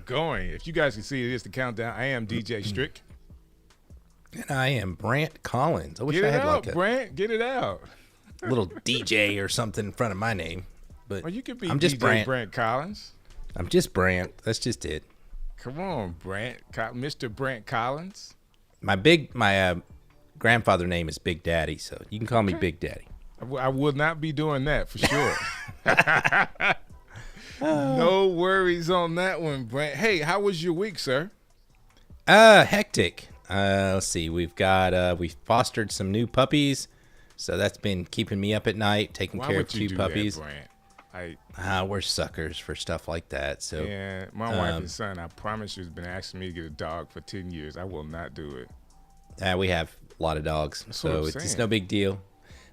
going. If you guys can see, it is the countdown. I am DJ Strick. And I am Brant Collins. I wish Get I it had out, like a Brant. Get it out. little DJ or something in front of my name. But Well, you could be I'm just DJ Brant Collins. I'm just Brant. That's just it. Come on, Brant. Mr. Brant Collins. My grandfather name is Big Daddy, so you can call me Big Daddy. I will not be doing that for sure. No worries on that one, Brant. Hey, how was your week, sir? Hectic. Let's see. We fostered some new puppies, so that's been keeping me up at night, taking care of two puppies. That, Brant? We're suckers for stuff like that. So yeah, my wife and son, I promise you, has been asking me to get a dog for 10 years. I will not do it. We have a lot of dogs, so it's no big deal.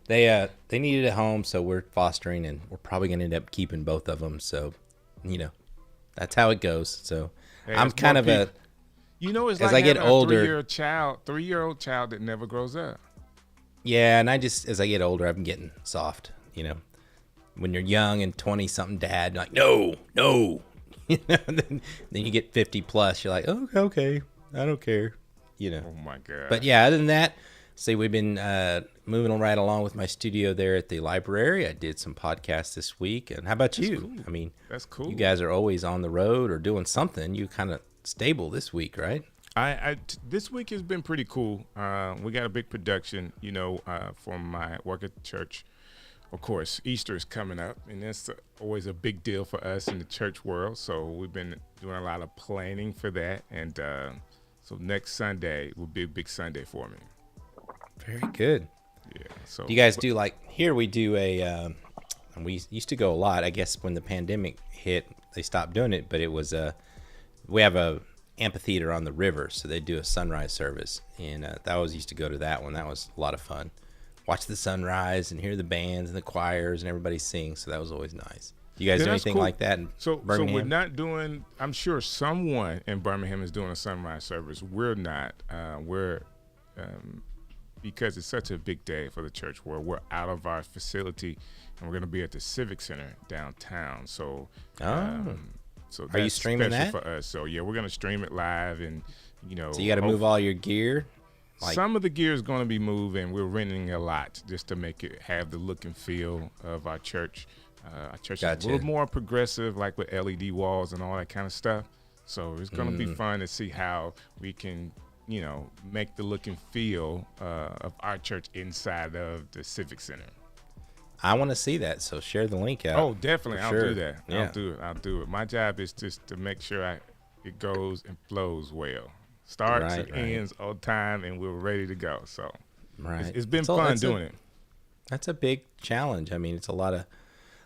They need it at home, so we're fostering, and we're probably gonna end up keeping both of them. So, that's how it goes. So hey, I'm kind of it's like as I get older, a 3-year-old child that never grows up. Yeah, and as I get older, I'm getting soft. When you're young and 20-something dad, like no, then you get 50 plus, you're like, oh, okay, I don't care, Oh my god! But yeah, other than that, we've been moving right along with my studio there at the library. I did some podcasts this week, and how about you? Cool. I mean, that's cool. You guys are always on the road or doing something. You kind of stable this week, right? This week has been pretty cool. We got a big production, from my work at the church. Of course, Easter is coming up, and that's always a big deal for us in the church world. So we've been doing a lot of planning for that, and so next Sunday will be a big Sunday for me. Very good. Yeah. So do you guys do here? We do we used to go a lot. I guess when the pandemic hit, they stopped doing it. But it was we have a amphitheater on the river, so they do a sunrise service, and I always used to go to that one. That was a lot of fun. Watch the sunrise and hear the bands and the choirs and everybody sing. So that was always nice. Do you guys do anything like that in Birmingham? So we're not doing, I'm sure someone in Birmingham is doing a sunrise service. We're not. Because it's such a big day for the church where we're out of our facility and we're going to be at the Civic Center downtown. So, so are you streaming that for us? So yeah, we're going to stream it live, and So you got to move all your gear. Some of the gear is going to be moved, and we're renting a lot just to make it have the look and feel of our church. Our church is a little more progressive, like with LED walls and all that kind of stuff. So it's going to be fun to see how we can, make the look and feel of our church inside of the Civic Center. I want to see that, so share the link out. Oh, definitely. I'll do that. Yeah. I'll do it. My job is just to make sure it goes and flows well. Starts and ends on time, and we're ready to go. So it's been fun doing it. That's a big challenge. I mean, it's a lot of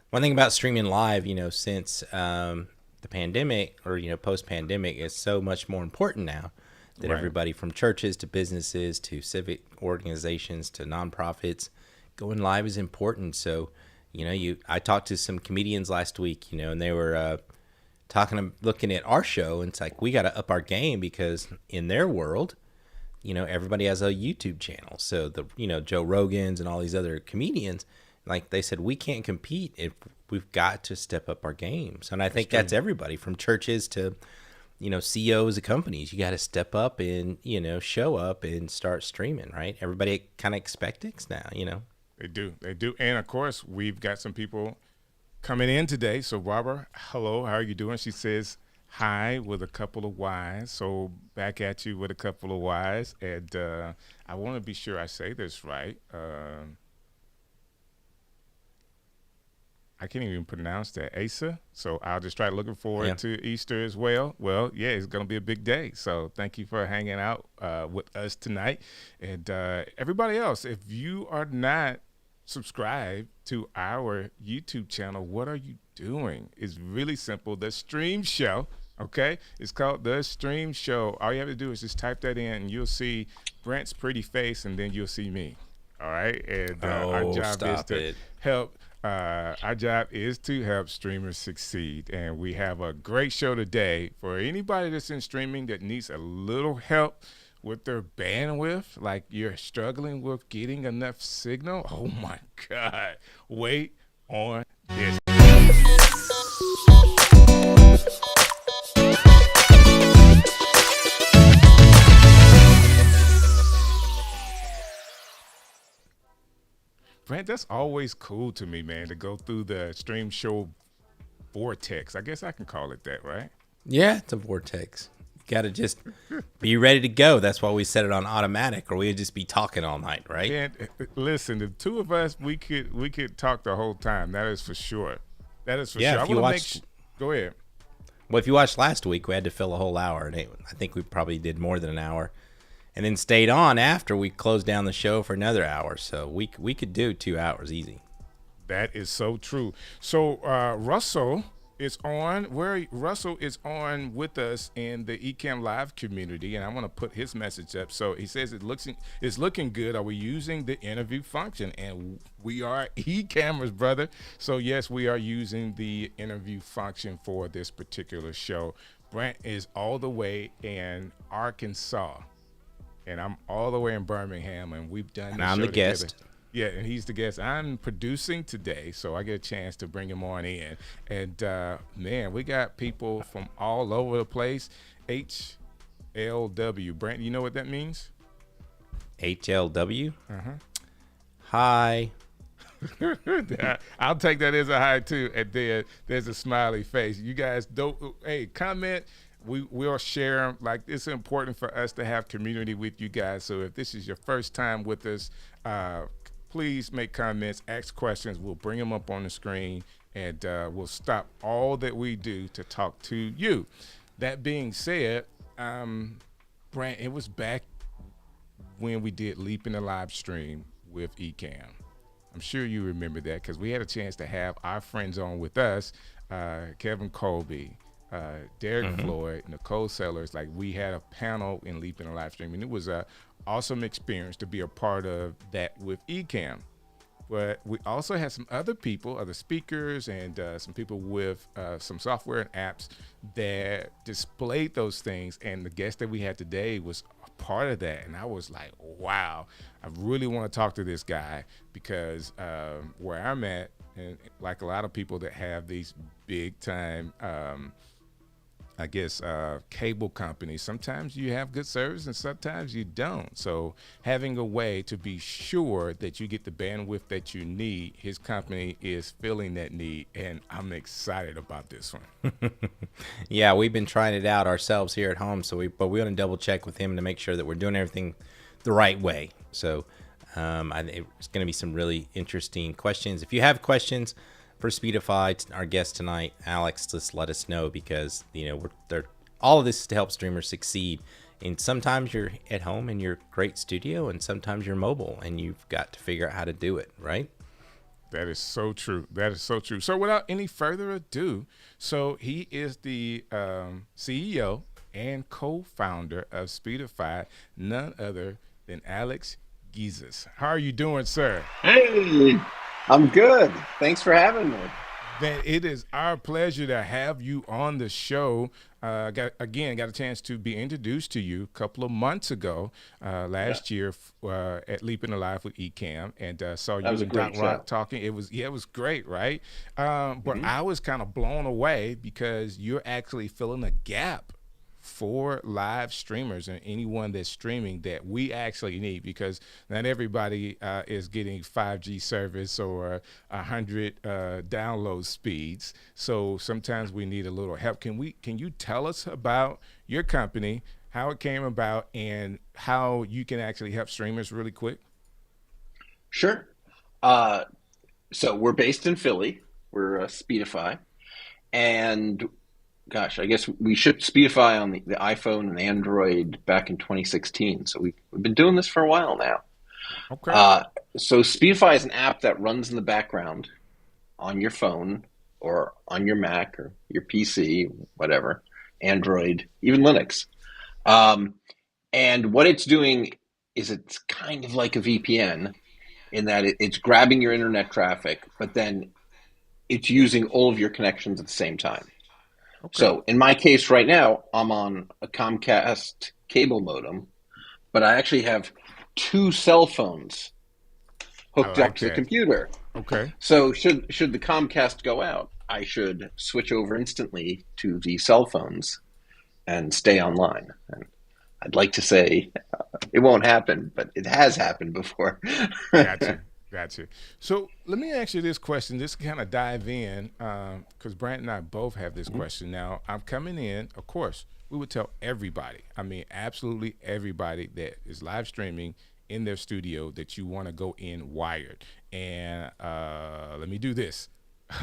one thing about streaming live, since the pandemic or, post-pandemic, is so much more important now that everybody from churches to businesses to civic organizations to nonprofits, going live is important. So, I talked to some comedians last week, and they were looking at our show, and it's like, we got to up our game because in their world, everybody has a YouTube channel. So Joe Rogan's and all these other comedians, like they said, we can't compete if we've got to step up our games. And I think that's everybody from churches to, CEOs of companies. You got to step up and, show up and start streaming, right? Everybody kind of expects it now, They do. And of course, we've got some people coming in today. So Barbara, hello, how are you doing? She says hi with a couple of Y's. So back at you with a couple of Y's. And I want to be sure I say this right. I can't even pronounce that. Asa. So I'll just try looking forward to Easter as well. Well, yeah, it's going to be a big day. So thank you for hanging out with us tonight. And everybody else, if you are not subscribe to our YouTube channel, what are you doing? It's really simple. The Stream Show, okay? It's called The Stream Show. All you have to do is just type that in, and you'll see Brant's pretty face, and then you'll see me, all right? And our job is to help. Our job is to help streamers succeed, and we have a great show today for anybody that's in streaming that needs a little help with their bandwidth, like you're struggling with getting enough signal. Oh my God. Wait on this. Brant, that's always cool to me, man, to go through the stream show Vortex. I guess I can call it that, right? Yeah, it's a vortex. You got to just be ready to go. That's why we set it on automatic, or we'd just be talking all night, right? And listen, the two of us, we could talk the whole time. That is for sure. That is for sure. If you watched, go ahead. Well, if you watched last week, we had to fill a whole hour, and I think we probably did more than an hour, and then stayed on after we closed down the show for another hour. So we could do 2 hours easy. That is so true. So Russell is on. Russell is on with us in the Ecamm Live community, and I want to put his message up. So he says it's looking good. Are we using the interview function? And we are Ecammers, brother. So yes, we are using the interview function for this particular show. Brant is all the way in Arkansas, and I'm all the way in Birmingham, and we've done. And I'm the guest. Yeah, and he's the guest. I'm producing today, so I get a chance to bring him on in. And, man, we got people from all over the place. HLW. Brant, you know what that means? HLW? Uh-huh. Hi. I'll take that as a hi, too. And then there's a smiley face. You guys don't – hey, comment. We'll share them. Like, it's important for us to have community with you guys. So if this is your first time with us, please make comments, ask questions. We'll bring them up on the screen, and we'll stop all that we do to talk to you. That being said, Brant, it was back when we did Leap in the live stream with Ecamm. I'm sure you remember that because we had a chance to have our friends on with us, Kevin Colby, Derek Floyd, Nicole Sellers. Like, we had a panel in Leap in the live stream, and it was a awesome experience to be a part of that with Ecamm. But we also had some other people, other speakers, and some people with some software and apps that displayed those things. And the guest that we had today was a part of that. And I was like, wow, I really want to talk to this guy because where I'm at, and like a lot of people that have these big time cable companies, sometimes you have good service and sometimes you don't. So having a way to be sure that you get the bandwidth that you need, his company is filling that need, and I'm excited about this one. Yeah, we've been trying it out ourselves here at home, but we want to double check with him to make sure that we're doing everything the right way. So it's going to be some really interesting questions. If you have questions for Speedify, our guest tonight, Alex, just let us know because, all of this is to help streamers succeed. And sometimes you're at home in your great studio and sometimes you're mobile and you've got to figure out how to do it, right? That is so true. That is so true. So without any further ado, so he is the CEO and co-founder of Speedify, none other than Alex Gizis. How are you doing, sir? Hey, I'm good. Thanks for having me. Man, it is our pleasure to have you on the show. Got a chance to be introduced to you a couple of months ago, last year at Leaping Alive with Ecamm, and saw you and Doc Rock talking. It was great, right? But I was kind of blown away because you're actually filling a gap for live streamers and anyone that's streaming that we actually need, because not everybody is getting 5G service or 100 download speeds. So sometimes we need a little help. Can you tell us about your company, how it came about, and how you can actually help streamers really quick? Sure. So we're based in Philly. We're Speedify, and gosh, I guess we shipped Speedify on the iPhone and Android back in 2016. So we've been doing this for a while now. Okay. So Speedify is an app that runs in the background on your phone or on your Mac or your PC, whatever, Android, even Linux. And what it's doing is it's kind of like a VPN in that it's grabbing your internet traffic, but then it's using all of your connections at the same time. Okay. So in my case right now, I'm on a Comcast cable modem, but I actually have 2 cell phones hooked up to the computer. Okay. So should the Comcast go out, I should switch over instantly to the cell phones and stay online. And I'd like to say it won't happen, but it has happened before. Gotcha. So let me ask you this question, just to kind of dive in, because Brant and I both have this question. Now, I'm coming in, of course, we would tell everybody, I mean, absolutely everybody that is live streaming in their studio that you want to go in wired. And let me do this.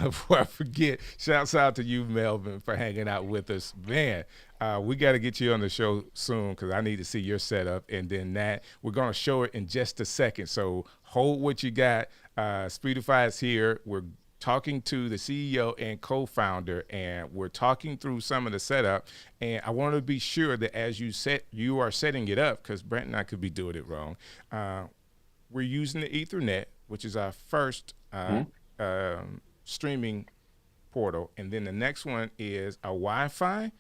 Before I forget, shouts out to you, Melvin, for hanging out with us. Man, we got to get you on the show soon because I need to see your setup. And then that, we're going to show it in just a second. So hold what you got. Speedify is here. We're talking to the CEO and co-founder, and we're talking through some of the setup. And I want to be sure that as you are setting it up, because Brent and I could be doing it wrong. We're using the Ethernet, which is our first streaming portal, and then the next one is a Wi-Fi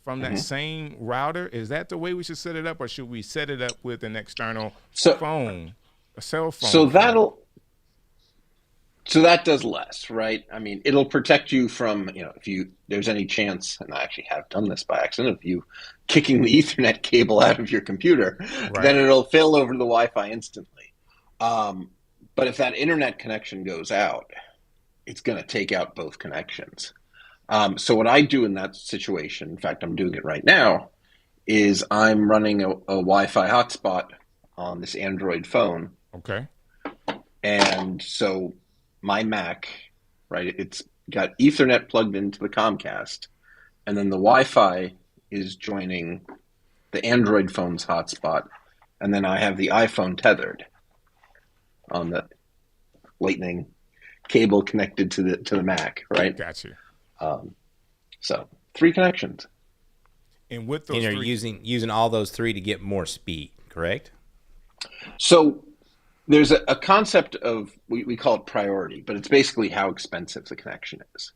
from that same router. Is that the way we should set it up, or should we set it up with an external phone, a cell phone? So that does less, right? I mean, it'll protect you from, if there's any chance, and I actually have done this by accident, of you kicking the Ethernet cable out of your computer, then it'll fail over the Wi-Fi instantly. But if that internet connection goes out, it's going to take out both connections. So what I do in that situation, in fact, I'm doing it right now, is I'm running a Wi-Fi hotspot on this Android phone. Okay. And so my Mac, right, it's got Ethernet plugged into the Comcast, and then the Wi-Fi is joining the Android phone's hotspot, and then I have the iPhone tethered on the Lightning cable connected to the Mac, right? Gotcha. So 3 connections. And with those, you're using all those 3 to get more speed, correct? So there's a concept of, we call it priority, but it's basically how expensive the connection is.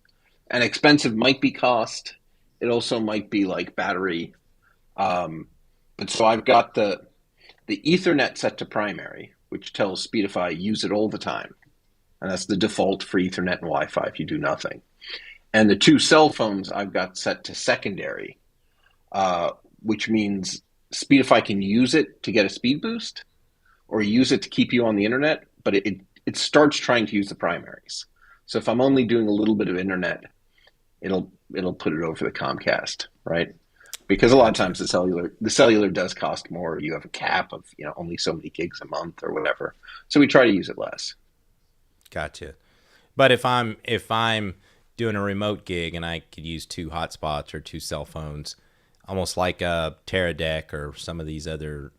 And expensive might be cost. It also might be like battery. But so I've got the Ethernet set to primary, which tells Speedify use it all the time. And that's the default for Ethernet and Wi-Fi if you do nothing. And the 2 cell phones I've got set to secondary, which means Speedify can use it to get a speed boost or use it to keep you on the internet, but it starts trying to use the primaries. So if I'm only doing a little bit of internet, it'll put it over the Comcast, right? Because a lot of times the cellular does cost more. You have a cap of only so many gigs a month or whatever. So we try to use it less. Gotcha. But if I'm doing a remote gig and I could use 2 hotspots or 2 cell phones, almost like a Teradek or some of these other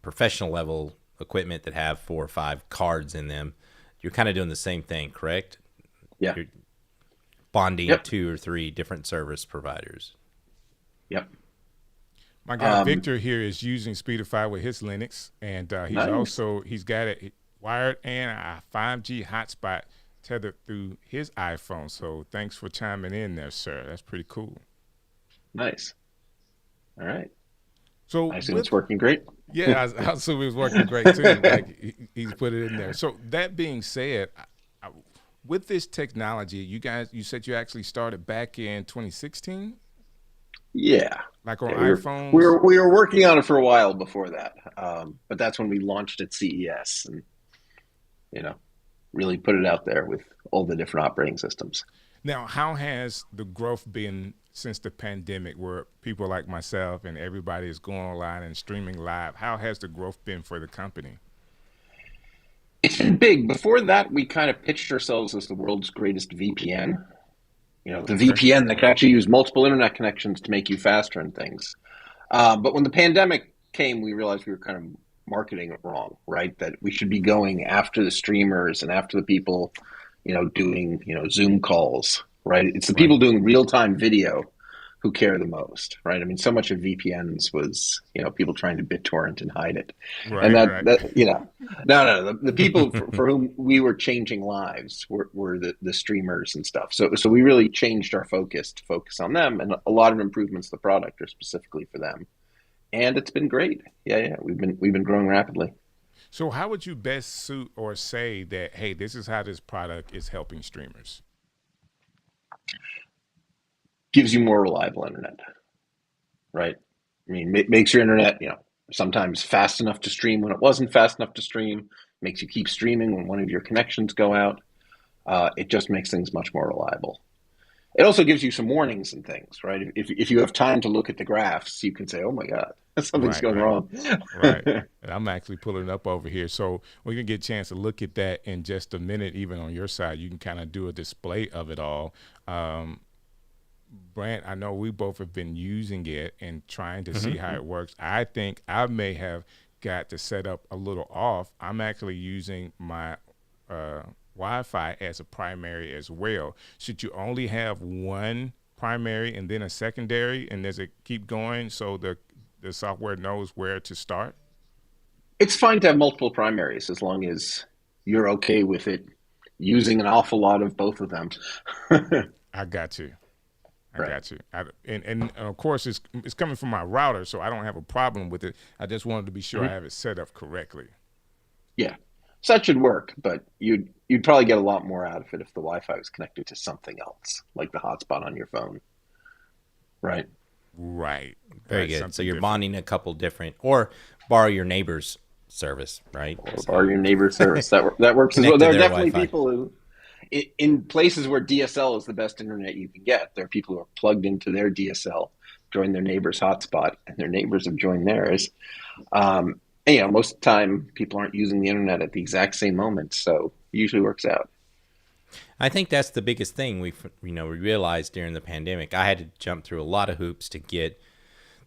professional level equipment that have 4 or 5 cards in them, you're kind of doing the same thing, correct? Yeah. You're bonding 2 or 3 different service providers. Yep. My guy Victor here is using Speedify with his Linux, and he's got it wired and a 5G hotspot tethered through his iPhone. So thanks for chiming in there, sir. That's pretty cool. Nice. All right. So I assume it's working great. Yeah, I assume it was working great too. Like he's put it in there. So that being said, with this technology, you said you actually started back in 2016. Yeah. Like on iPhones? We were working on it for a while before that. But that's when we launched at CES and, really put it out there with all the different operating systems. Now, how has the growth been since the pandemic, where people like myself and everybody is going online and streaming live? How has the growth been for the company? It's been big. Before that, we kind of pitched ourselves as the world's greatest VPN. The VPN that can actually use multiple internet connections to make you faster and things. But when the pandemic came, we realized we were kind of marketing it wrong, right? That we should be going after the streamers and after the people, doing, Zoom calls, right? It's the people doing real-time video who care the most, right? I mean, so much of VPNs was, people trying to BitTorrent and hide it. Right, and no, the people for whom we were changing lives were the streamers and stuff. So we really changed our focus to focus on them, and a lot of improvements to the product are specifically for them. And it's been great. Yeah. We've been growing rapidly. So how would you best suit or say that, hey, this is how this product is helping streamers? Gives you more reliable internet, right? I mean, makes your internet, sometimes fast enough to stream when it wasn't fast enough to stream, makes you keep streaming when one of your connections go out. It just makes things much more reliable. It also gives you some warnings and things, right? If you have time to look at the graphs, you can say, "Oh my God, something's going wrong." Right. And I'm actually pulling it up over here, so we're gonna get a chance to look at that in just a minute. Even on your side, you can kind of do a display of it all. Brant, I know we both have been using it and trying to see how it works. I think I may have got the setup a little off. I'm actually using my Wi-Fi as a primary as well. Should you only have one primary and then a secondary, and does it keep going so the software knows where to start? It's fine to have multiple primaries as long as you're okay with it using an awful lot of both of them. I got you. Right. Got you. And of course, it's coming from my router, so I don't have a problem with it. I just wanted to be sure I have it set up correctly. Yeah. So that should work, but you'd probably get a lot more out of it if the Wi-Fi was connected to something else, like the hotspot on your phone. Right. Right. Very good. So you're bonding a couple different, or borrow your neighbor's service, right? Or borrow your neighbor's service. That works as well. There are definitely people who, in places where DSL is the best internet you can get, there are people who are plugged into their DSL, join their neighbor's hotspot, and their neighbors have joined theirs. And, most of the time, people aren't using the internet at the exact same moment, so it usually works out. I think that's the biggest thing we realized during the pandemic. I had to jump through a lot of hoops to get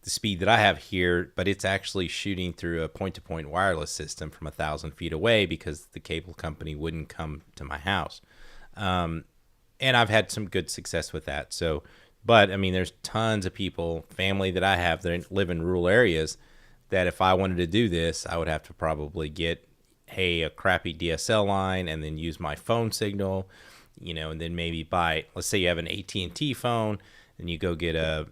the speed that I have here, but it's actually shooting through a point-to-point wireless system from 1,000 feet away because the cable company wouldn't come to my house. And I've had some good success with that. So, but I mean, there's tons of people, family that I have that live in rural areas, that if I wanted to do this, I would have to probably get, a crappy DSL line and then use my phone signal, and then maybe buy, let's say you have an AT&T phone and you go get a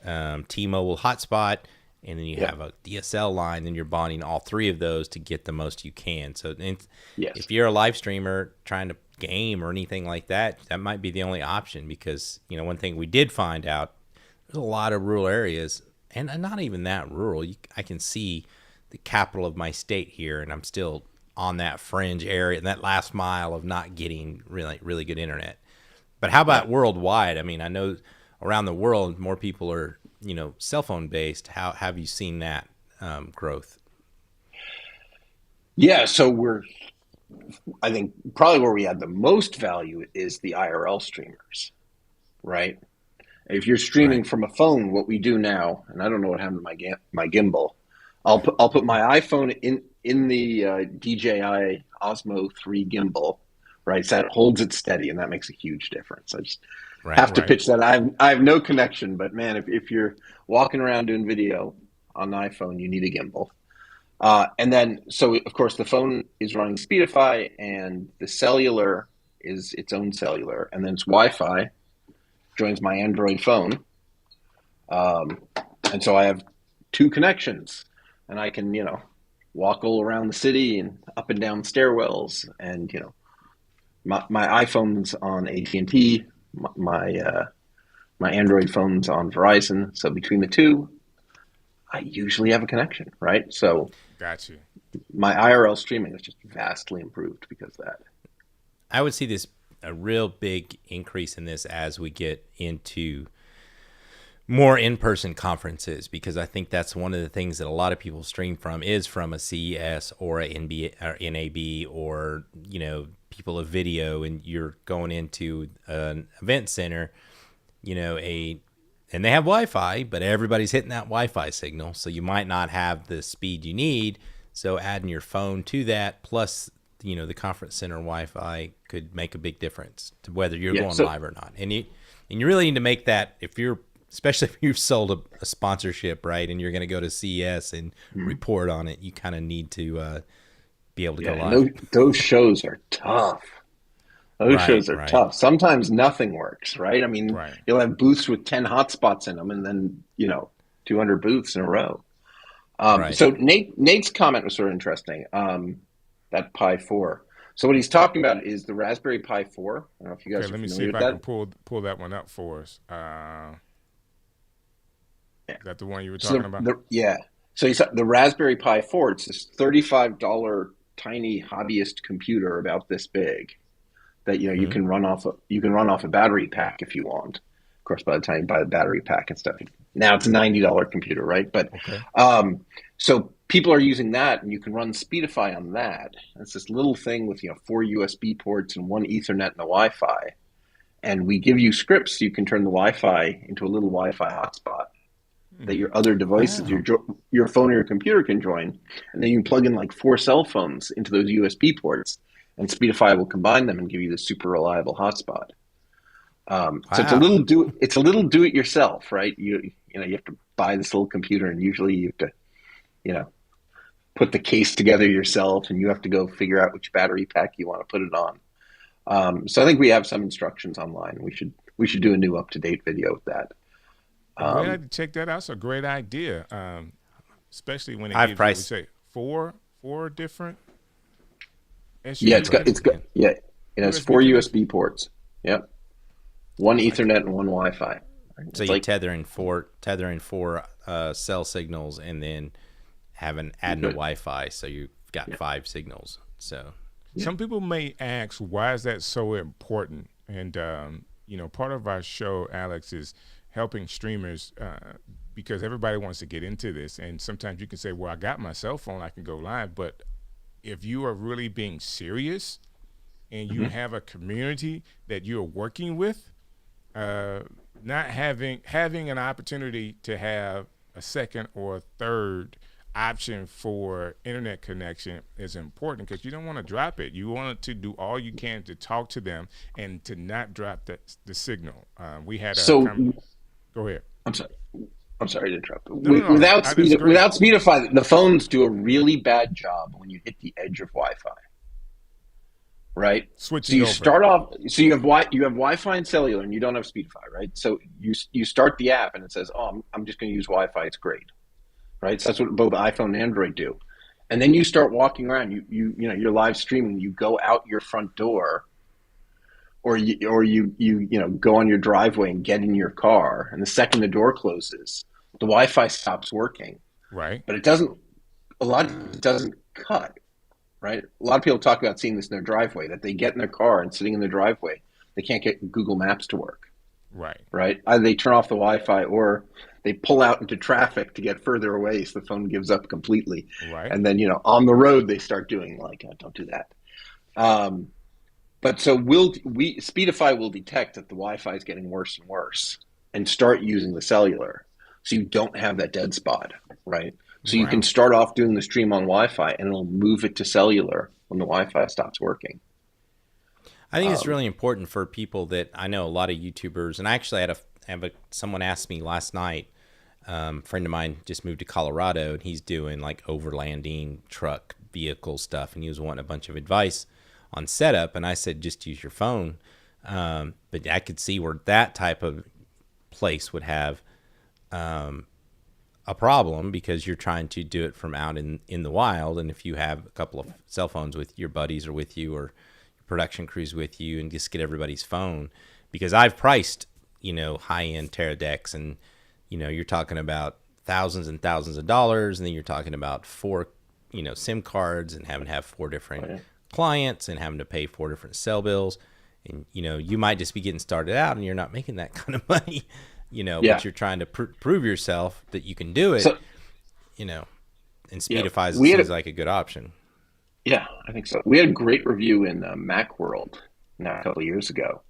T-Mobile hotspot, and then you have a DSL line, then you're bonding all three of those to get the most you can. So if you're a live streamer trying to game or anything like that, that might be the only option, because, one thing we did find out, there's a lot of rural areas, and not even that rural. I can see the capital of my state here, and I'm still on that fringe area, and that last mile of not getting really, really good internet. But how about worldwide? I mean, I know around the world, more people are, cell phone based. How have you seen that growth? Yeah, so I think probably where we add the most value is the IRL streamers, right? If you're streaming from a phone, what we do now, and I don't know what happened to my gimbal, I'll put my iPhone in the DJI Osmo 3 gimbal, right? So that holds it steady, and that makes a huge difference. I just have to pitch that. I have no connection, but man, if you're walking around doing video on an iPhone, you need a gimbal. And then, so of course, the phone is running Speedify, and the cellular is its own cellular, and then it's Wi-Fi joins my Android phone. And so I have two connections, and I can, walk all around the city and up and down stairwells, and, my iPhone's on AT&T, my Android phone's on Verizon. So between the two, I usually have a connection, right? So got you. My IRL streaming is just vastly improved because of that. I would see a real big increase in this as we get into more in-person conferences, because I think that's one of the things that a lot of people stream from is from a CES or a NAB, or, people of video, and you're going into an event center, and they have Wi-Fi, but everybody's hitting that Wi-Fi signal. So you might not have the speed you need. So adding your phone to that, plus, the conference center Wi-Fi could make a big difference to whether you're going live or not. And you really need to make that, especially if you've sold a sponsorship, right, and you're going to go to CES and report on it, you kind of need to be able to go live. Those shows are tough. Those shows are tough. Sometimes nothing works, right? I mean, you'll have booths with 10 hotspots in them, and then, 200 booths in a row. So Nate's comment was sort of interesting, that Pi 4. So what he's talking about is the Raspberry Pi 4. I don't know if you guys are familiar with that. Let me see if I can pull that one up for us. Is that the one you were talking about? So you saw the Raspberry Pi 4. It's this $35 tiny hobbyist computer about this big that you can run off a battery pack if you want. Of course, by the time you buy the battery pack and stuff, now it's a $90 computer, right? But so people are using that, and you can run Speedify on that. It's this little thing with 4 USB ports and 1 Ethernet and a Wi-Fi, and we give you scripts so you can turn the Wi-Fi into a little Wi-Fi hotspot that your other devices, your phone or your computer can join, and then you can plug in like 4 cell phones into those USB ports, and Speedify will combine them and give you this super reliable hotspot. So it's a little do it yourself, right? You have to buy this little computer, and usually you have to put the case together yourself, and you have to go figure out which battery pack you want to put it on. So I think we have some instructions online. We should do a new up-to-date video with that. Check that out. It's a great idea, especially when it I've gives priced. you, we say, four different SUVs. It has 4 USB ports. Yep. 1 Ethernet and 1 Wi-Fi. So you tether in four cell signals, and then adding a Wi-Fi, so you've got 5 signals. So some people may ask, why is that so important? And part of our show, Alex, is helping streamers because everybody wants to get into this. And sometimes you can say, well, I got my cell phone, I can go live. But if you are really being serious and you have a community that you're working with, not having an opportunity to have a second or third option for internet connection is important, because you don't want to drop it. You want to do all you can to talk to them and to not drop the signal. We had go ahead. I'm sorry to interrupt. No. Without Speedify, the phones do a really bad job when you hit the edge of Wi-Fi. Right? Switching over. Start off. So you have Wi-Fi and cellular, and you don't have Speedify, right? So you start the app, and it says, "Oh, I'm just going to use Wi-Fi. It's great." Right? So that's what both iPhone and Android do. And then you start walking around. You're live streaming. You go out your front door, or you go on your driveway and get in your car. And the second the door closes, the Wi-Fi stops working. Right. But it doesn't. A lot of it doesn't cut. Right. A lot of people talk about seeing this in their driveway, that they get in their car and sitting in their driveway, they can't get Google Maps to work. Right. Right. Either they turn off the Wi-Fi, or they pull out into traffic to get further away, so the phone gives up completely. Right. And then, on the road, they start doing don't do that. But so Speedify will detect that the Wi-Fi is getting worse and worse and start using the cellular, so you don't have that dead spot. Right. So you can start off doing the stream on Wi-Fi, and it'll move it to cellular when the Wi-Fi stops working. I think it's really important for people that I know a lot of YouTubers, and I actually had someone asked me last night. A friend of mine just moved to Colorado, and he's doing like overlanding truck vehicle stuff, and he was wanting a bunch of advice on setup. And I said, just use your phone. But I could see where that type of place would have a problem, because you're trying to do it from out in the wild. And if you have a couple of cell phones with your buddies or with you, or your production crews with you, and just get everybody's phone, because I've priced, high-end Teradecks, and, you're talking about thousands and thousands of dollars. And then you're talking about 4, SIM cards, and having to have 4 different clients, and having to pay 4 different cell bills. And, you might just be getting started out, and you're not making that kind of money. But you're trying to prove yourself that you can do it, and Speedify seems like a good option. Yeah, I think so. We had a great review in Macworld now a couple of years ago,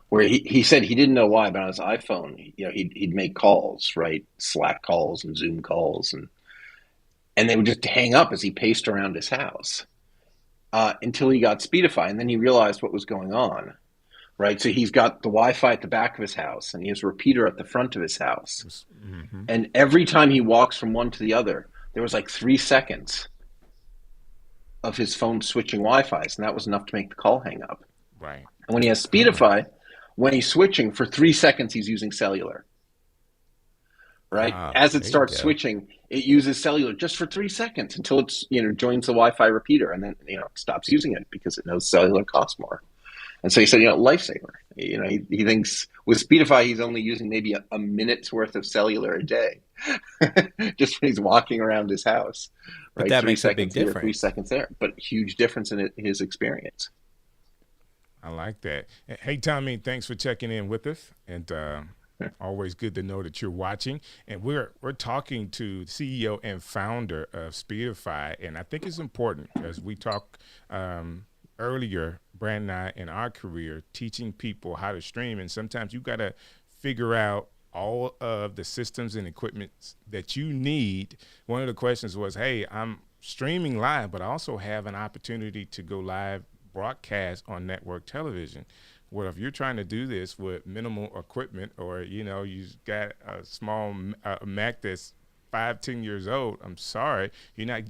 where he said he didn't know why, but on his iPhone, he'd make calls, right? Slack calls and Zoom calls, and they would just hang up as he paced around his house until he got Speedify, and then he realized what was going on. Right, so he's got the Wi-Fi at the back of his house, and he has a repeater at the front of his house. Mm-hmm. And every time he walks from one to the other, there was like 3 seconds of his phone switching Wi-Fis, and that was enough to make the call hang up. Right. And when he has Speedify, when he's switching, for 3 seconds, he's using cellular. Right? As it starts switching, it uses cellular just for 3 seconds until it's joins the Wi-Fi repeater, and then it stops using it because it knows cellular costs more. And so he said, lifesaver. He thinks with Speedify, he's only using maybe a minute's worth of cellular a day, just when he's walking around his house. But Right, that 3 makes a big seconds here, difference. 3 seconds there, but huge difference in his experience. I like that. Hey, Tommy, thanks for checking in with us, and always good to know that you're watching. And we're talking to CEO and founder of Speedify, and I think it's important as we talked earlier, Brant and I, in our career, teaching people how to stream, and sometimes you got to figure out all of the systems and equipment that you need. One of the questions was, hey, I'm streaming live, but I also have an opportunity to go live broadcast on network television. Well, if you're trying to do this with minimal equipment, or you've got a small Mac that's 5-10 years old, I'm sorry, you're not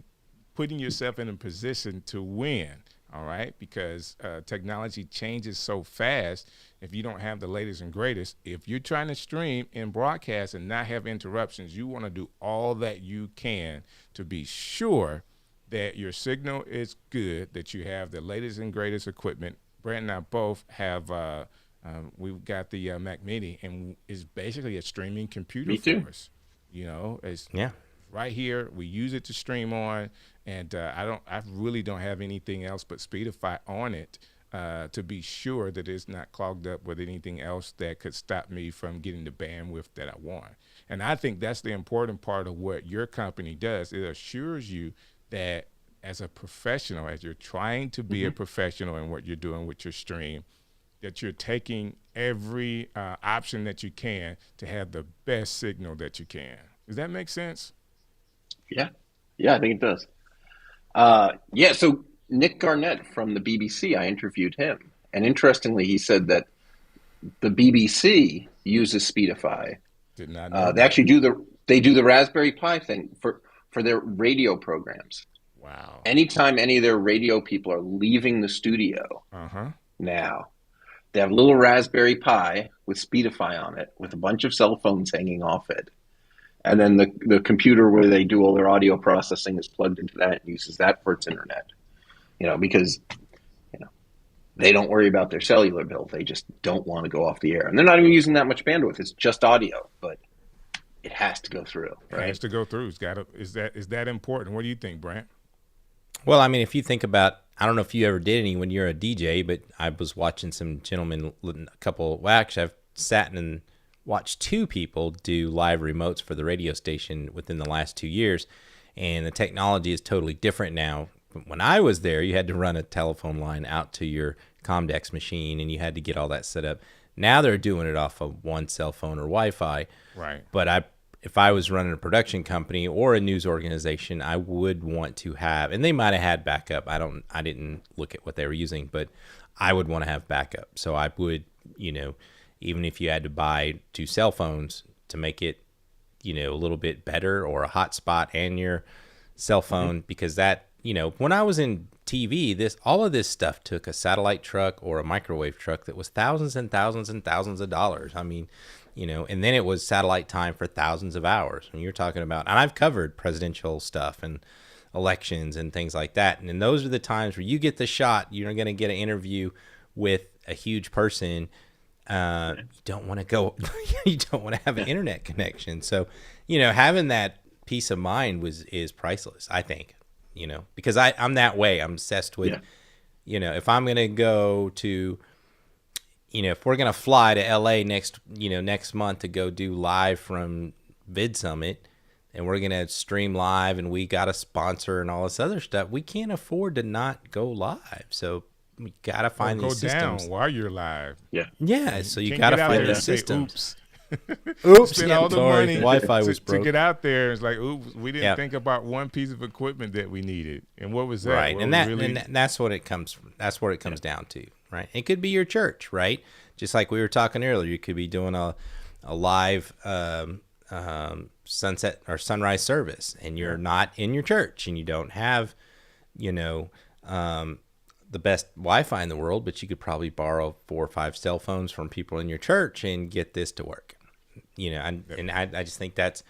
putting yourself in a position to win. All right, because technology changes so fast. If you don't have the latest and greatest, if you're trying to stream and broadcast and not have interruptions, you want to do all that you can to be sure that your signal is good, that you have the latest and greatest equipment. Brant and I both have, we've got the Mac Mini, and it's basically a streaming computer for us. It's right here. We use it to stream on, and I really don't have anything else but Speedify on it to be sure that it's not clogged up with anything else that could stop me from getting the bandwidth that I want. And I think that's the important part of what your company does. It assures you that as a professional, as you're trying to be a professional in what you're doing with your stream, that you're taking every option that you can to have the best signal that you can. Does that make sense? Yeah, I think it does. So Nick Garnett from the BBC, I interviewed him, and interestingly, he said that the BBC uses Speedify. Did not know they actually do the Raspberry Pi thing for their radio programs. Wow. Anytime any of their radio people are leaving the studio now, they have a little Raspberry Pi with Speedify on it with a bunch of cell phones hanging off it. And then the computer where they do all their audio processing is plugged into that and uses that for its internet. Because they don't worry about their cellular bill. They just don't want to go off the air. And they're not even using that much bandwidth. It's just audio, but it has to go through. Right? It has to go through. Is that important? What do you think, Brant? Well, I mean, if you think about, I don't know if you ever did any when you're a DJ, but I was watching some gentlemen, actually I've sat and watched 2 people do live remotes for the radio station within the last 2 years, and the technology is totally different now. When I was there, you had to run a telephone line out to your Comdex machine, and you had to get all that set up. Now they're doing it off of one cell phone or Wi-Fi. Right. But if I was running a production company or a news organization, I would want to have, and they might have had backup. I didn't look at what they were using, but I would want to have backup. So I would, even if you had to buy 2 cell phones to make it, a little bit better, or a hotspot and your cell phone, because that, when I was in TV, all of this stuff took a satellite truck or a microwave truck that was thousands and thousands and thousands of dollars. I mean, and then it was satellite time for thousands of hours. And you're talking about, and I've covered presidential stuff and elections and things like that. And then those are the times where you get the shot, you're going to get an interview with a huge person. You don't want to go, you don't want to have an internet connection. So, having that peace of mind is priceless, I think, because I'm that way. I'm obsessed with, if I'm going to go to, if we're going to fly to LA next month to go do live from Vid Summit, and we're going to stream live, and we got a sponsor and all this other stuff, we can't afford to not go live. So we got to find these systems. Down while you're live. Yeah. So you got to find these systems. Oops. Spend all the money Wi-Fi was broke. To get out there. It's like, oops, we didn't think about one piece of equipment that we needed. And what was that? Right. And that's what it comes from. That's where it comes down to. Right. It could be your church, right? Just like we were talking earlier, you could be doing a live sunset or sunrise service, and you're not in your church, and you don't have, the best Wi-Fi in the world, but you could probably borrow 4 or 5 cell phones from people in your church and get this to work. And I just think that's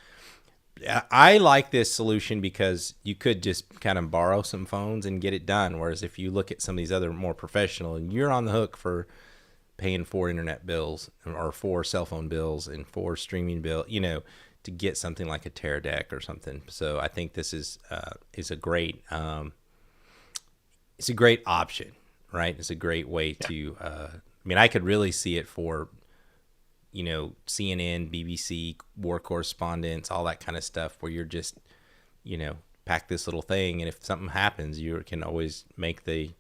I like this solution because you could just kind of borrow some phones and get it done. Whereas if you look at some of these other more professional, and you're on the hook for paying 4 internet bills or 4 cell phone bills and 4 streaming bill, to get something like a Tear Deck or something. So I think this is a great it's a great option, right? It's a great way to. I could really see it for CNN, BBC, war correspondents, all that kind of stuff, where you're just pack this little thing, and if something happens, you can always make the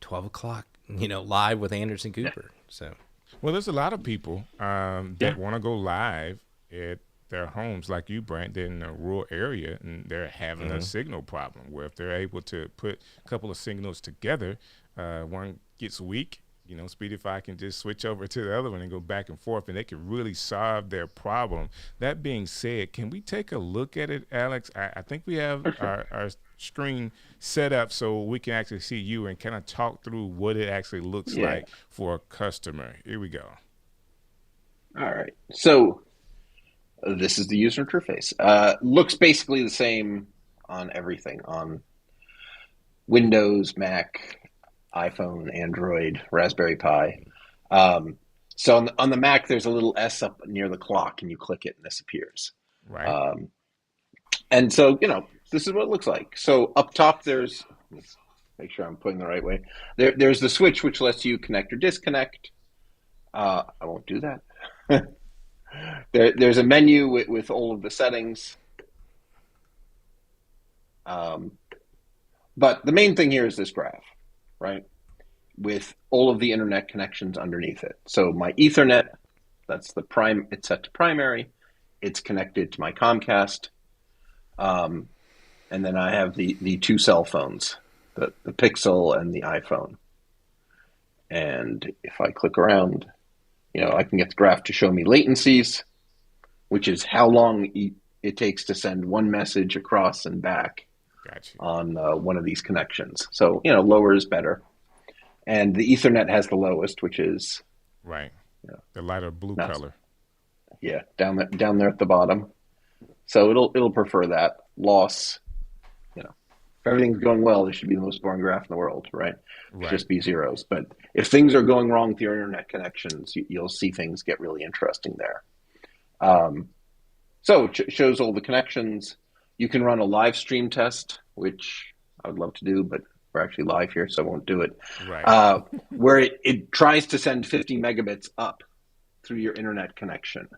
12 o'clock live with Anderson Cooper. So, well, there's a lot of people that want to go live at their homes, like you, Brant. They're in a rural area and they're having a signal problem. Where if they're able to put a couple of signals together, one gets weak. Speedify can just switch over to the other one and go back and forth, and they can really solve their problem. That being said, can we take a look at it, Alex? I think we have our screen set up so we can actually see you and kind of talk through what it actually looks like for a customer. Here we go. All right. So this is the user interface. Looks basically the same on everything, on Windows, Mac, iPhone, Android, Raspberry Pi. So on the Mac, there's a little S up near the clock, and you click it, and this appears. Right. And so, this is what it looks like. So up top, let's make sure I'm putting the right way. There's the switch, which lets you connect or disconnect. I won't do that. There's a menu with all of the settings. But the main thing here is this graph, right? With all of the internet connections underneath it. So my Ethernet, that's it's set to primary. It's connected to my Comcast. And then I have the 2 cell phones, the Pixel and the iPhone. And if I click around, I can get the graph to show me latencies, which is how long it takes to send one message across and back on one of these connections. So, lower is better. And the Ethernet has the lowest, which is the lighter blue color. Yeah, down there at the bottom. So it'll prefer that. Loss, if everything's going well, this should be the most boring graph in the world, right? Just be zeros. But if things are going wrong with your internet connections, you'll see things get really interesting there. So it shows all the connections. You can run a live stream test, which I would love to do, but we're actually live here, so I won't do it. Right. Where it tries to send 50 megabits up through your internet connection.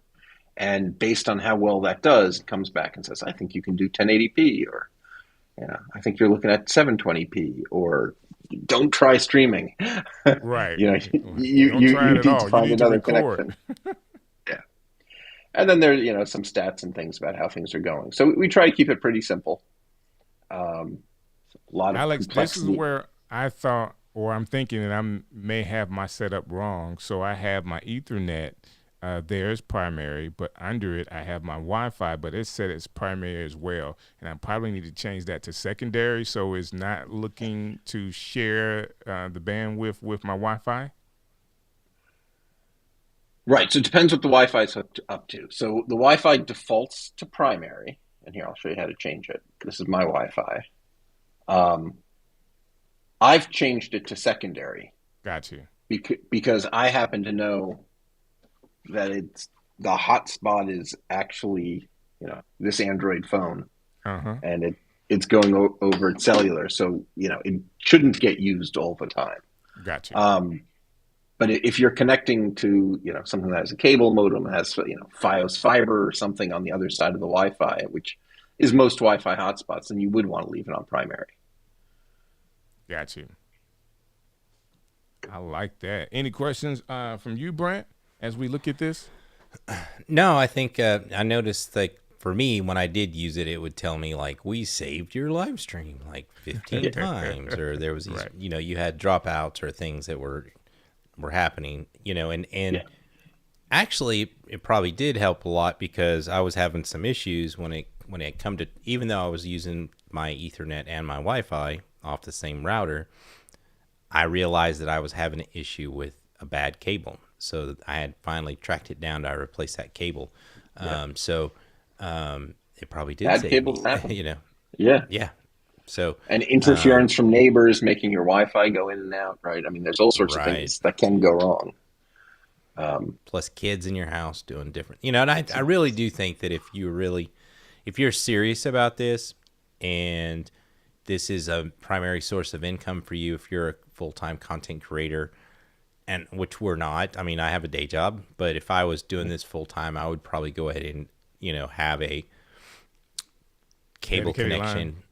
And based on how well that does, it comes back and says, I think you can do 1080p, or I think you're looking at 720p, or don't try streaming. Right. you need to find another connection. Yeah. And then there's some stats and things about how things are going. So we try to keep it pretty simple. A lot of Alex, complexity. this is where I thought, or I'm thinking that I may have my setup wrong. So I have my Ethernet. There's primary, but under it I have my Wi-Fi, but it said it's primary as well, and I probably need to change that to secondary so it's not looking to share the bandwidth with my Wi-Fi. Right, so it depends what the Wi-Fi is up to. So the Wi-Fi defaults to primary, and here I'll show you how to change it. This is my Wi-Fi. I've changed it to secondary. Got you. Because I happen to know that the hotspot is actually this Android phone, and it's going over cellular, so it shouldn't get used all the time. Gotcha. But if you're connecting to something that has a cable modem, has Fios fiber or something on the other side of the Wi-Fi, which is most Wi-Fi hotspots, then you would want to leave it on primary. Got you. I like that. Any questions from you, Brant, as we look at this? No, I think I noticed, like, for me, when I did use it, it would tell me, like, we saved your live stream like 15 times, or there was these, you had dropouts or things that were happening, and actually it probably did help a lot, because I was having some issues when it come to, even though I was using my Ethernet and my Wi-Fi off the same router, I realized that I was having an issue with a bad cable. So I had finally tracked it down to replace that cable. And It probably did Bad save cables me, happen. you know. Yeah. Yeah. So, And interference from neighbors making your Wi-Fi go in and out, right? I mean, there's all sorts of right. things that can go wrong. Plus kids in your house doing different, you know, and I really do think that if you're serious about this and this is a primary source of income for you, if you're a full-time content creator, and which we're not, I mean, I have a day job, but if I was doing this full-time, I would probably go ahead and, you know, have a cable Dedicated connection. line.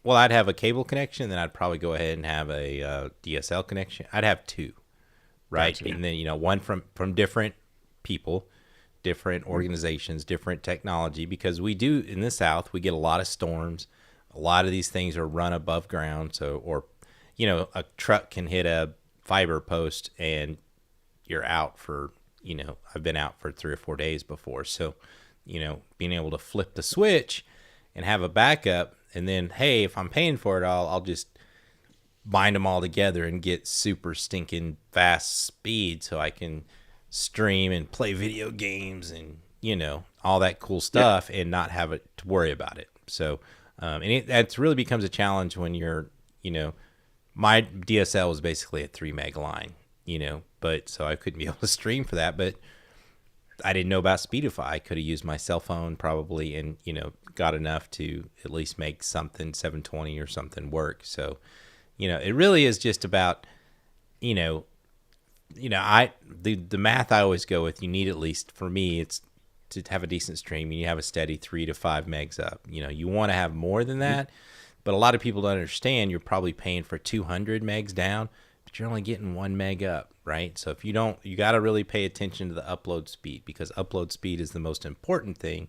Well, I'd have a cable connection, then I'd probably go ahead and have a DSL connection. I'd have two, right? Gotcha. And then, you know, one from different people, different organizations, different technology, because we do in the South, we get a lot of storms. A lot of these things are run above ground. So, or, you know, a truck can hit a fiber post and you're out for, you know, I've been out for 3 or 4 days before. So, you know, being able to flip the switch and have a backup, and then, hey, if I'm paying for it all, I'll just bind them all together and get super stinking fast speed so I can stream and play video games and, you know, all that cool stuff and not have it to worry about it. So, and that really becomes a challenge when you're, you know, my DSL was basically a 3 meg line, you know, but so I couldn't be able to stream for that, but I didn't know about Speedify. I could have used my cell phone probably and, you know, got enough to at least make something 720 or something work. So, you know, it really is just about, you know, the math I always go with, you need at least, for me, it's to have a decent stream. You have a steady 3 to 5 megs up. You know, you want to have more than that, but a lot of people don't understand you're probably paying for 200 megs down, but you're only getting 1 meg up, right? So if you don't, you got to really pay attention to the upload speed, because upload speed is the most important thing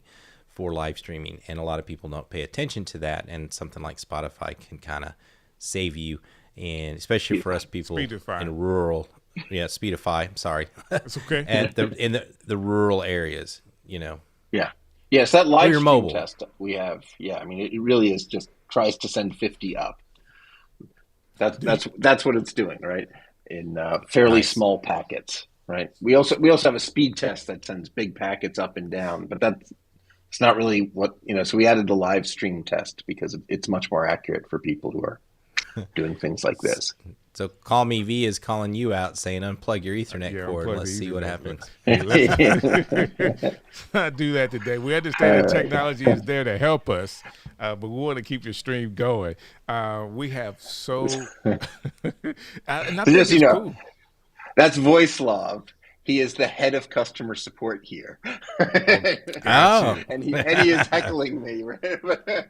for live streaming, and a lot of people don't pay attention to that, and something like Spotify can kind of save you, and especially for us people in rural, Speedify, sorry. It's okay. in the rural areas, you know. Yeah. Yes, that live stream mobile test we have, I mean, it really is just tries to send 50 up. That's what it's doing, right? In fairly small packets, right? We also have a speed test that sends big packets up and down, but it's not really what, you know, so we added the live stream test because it's much more accurate for people who are doing things like this. So Call Me V is calling you out saying unplug your Ethernet cord. Let's see what happens. Not do that today. We understand that technology is there to help us, but we want to keep your stream going. We have so and I think just, you know, cool. That's Voicelov. He is the head of customer support here. And he is heckling me.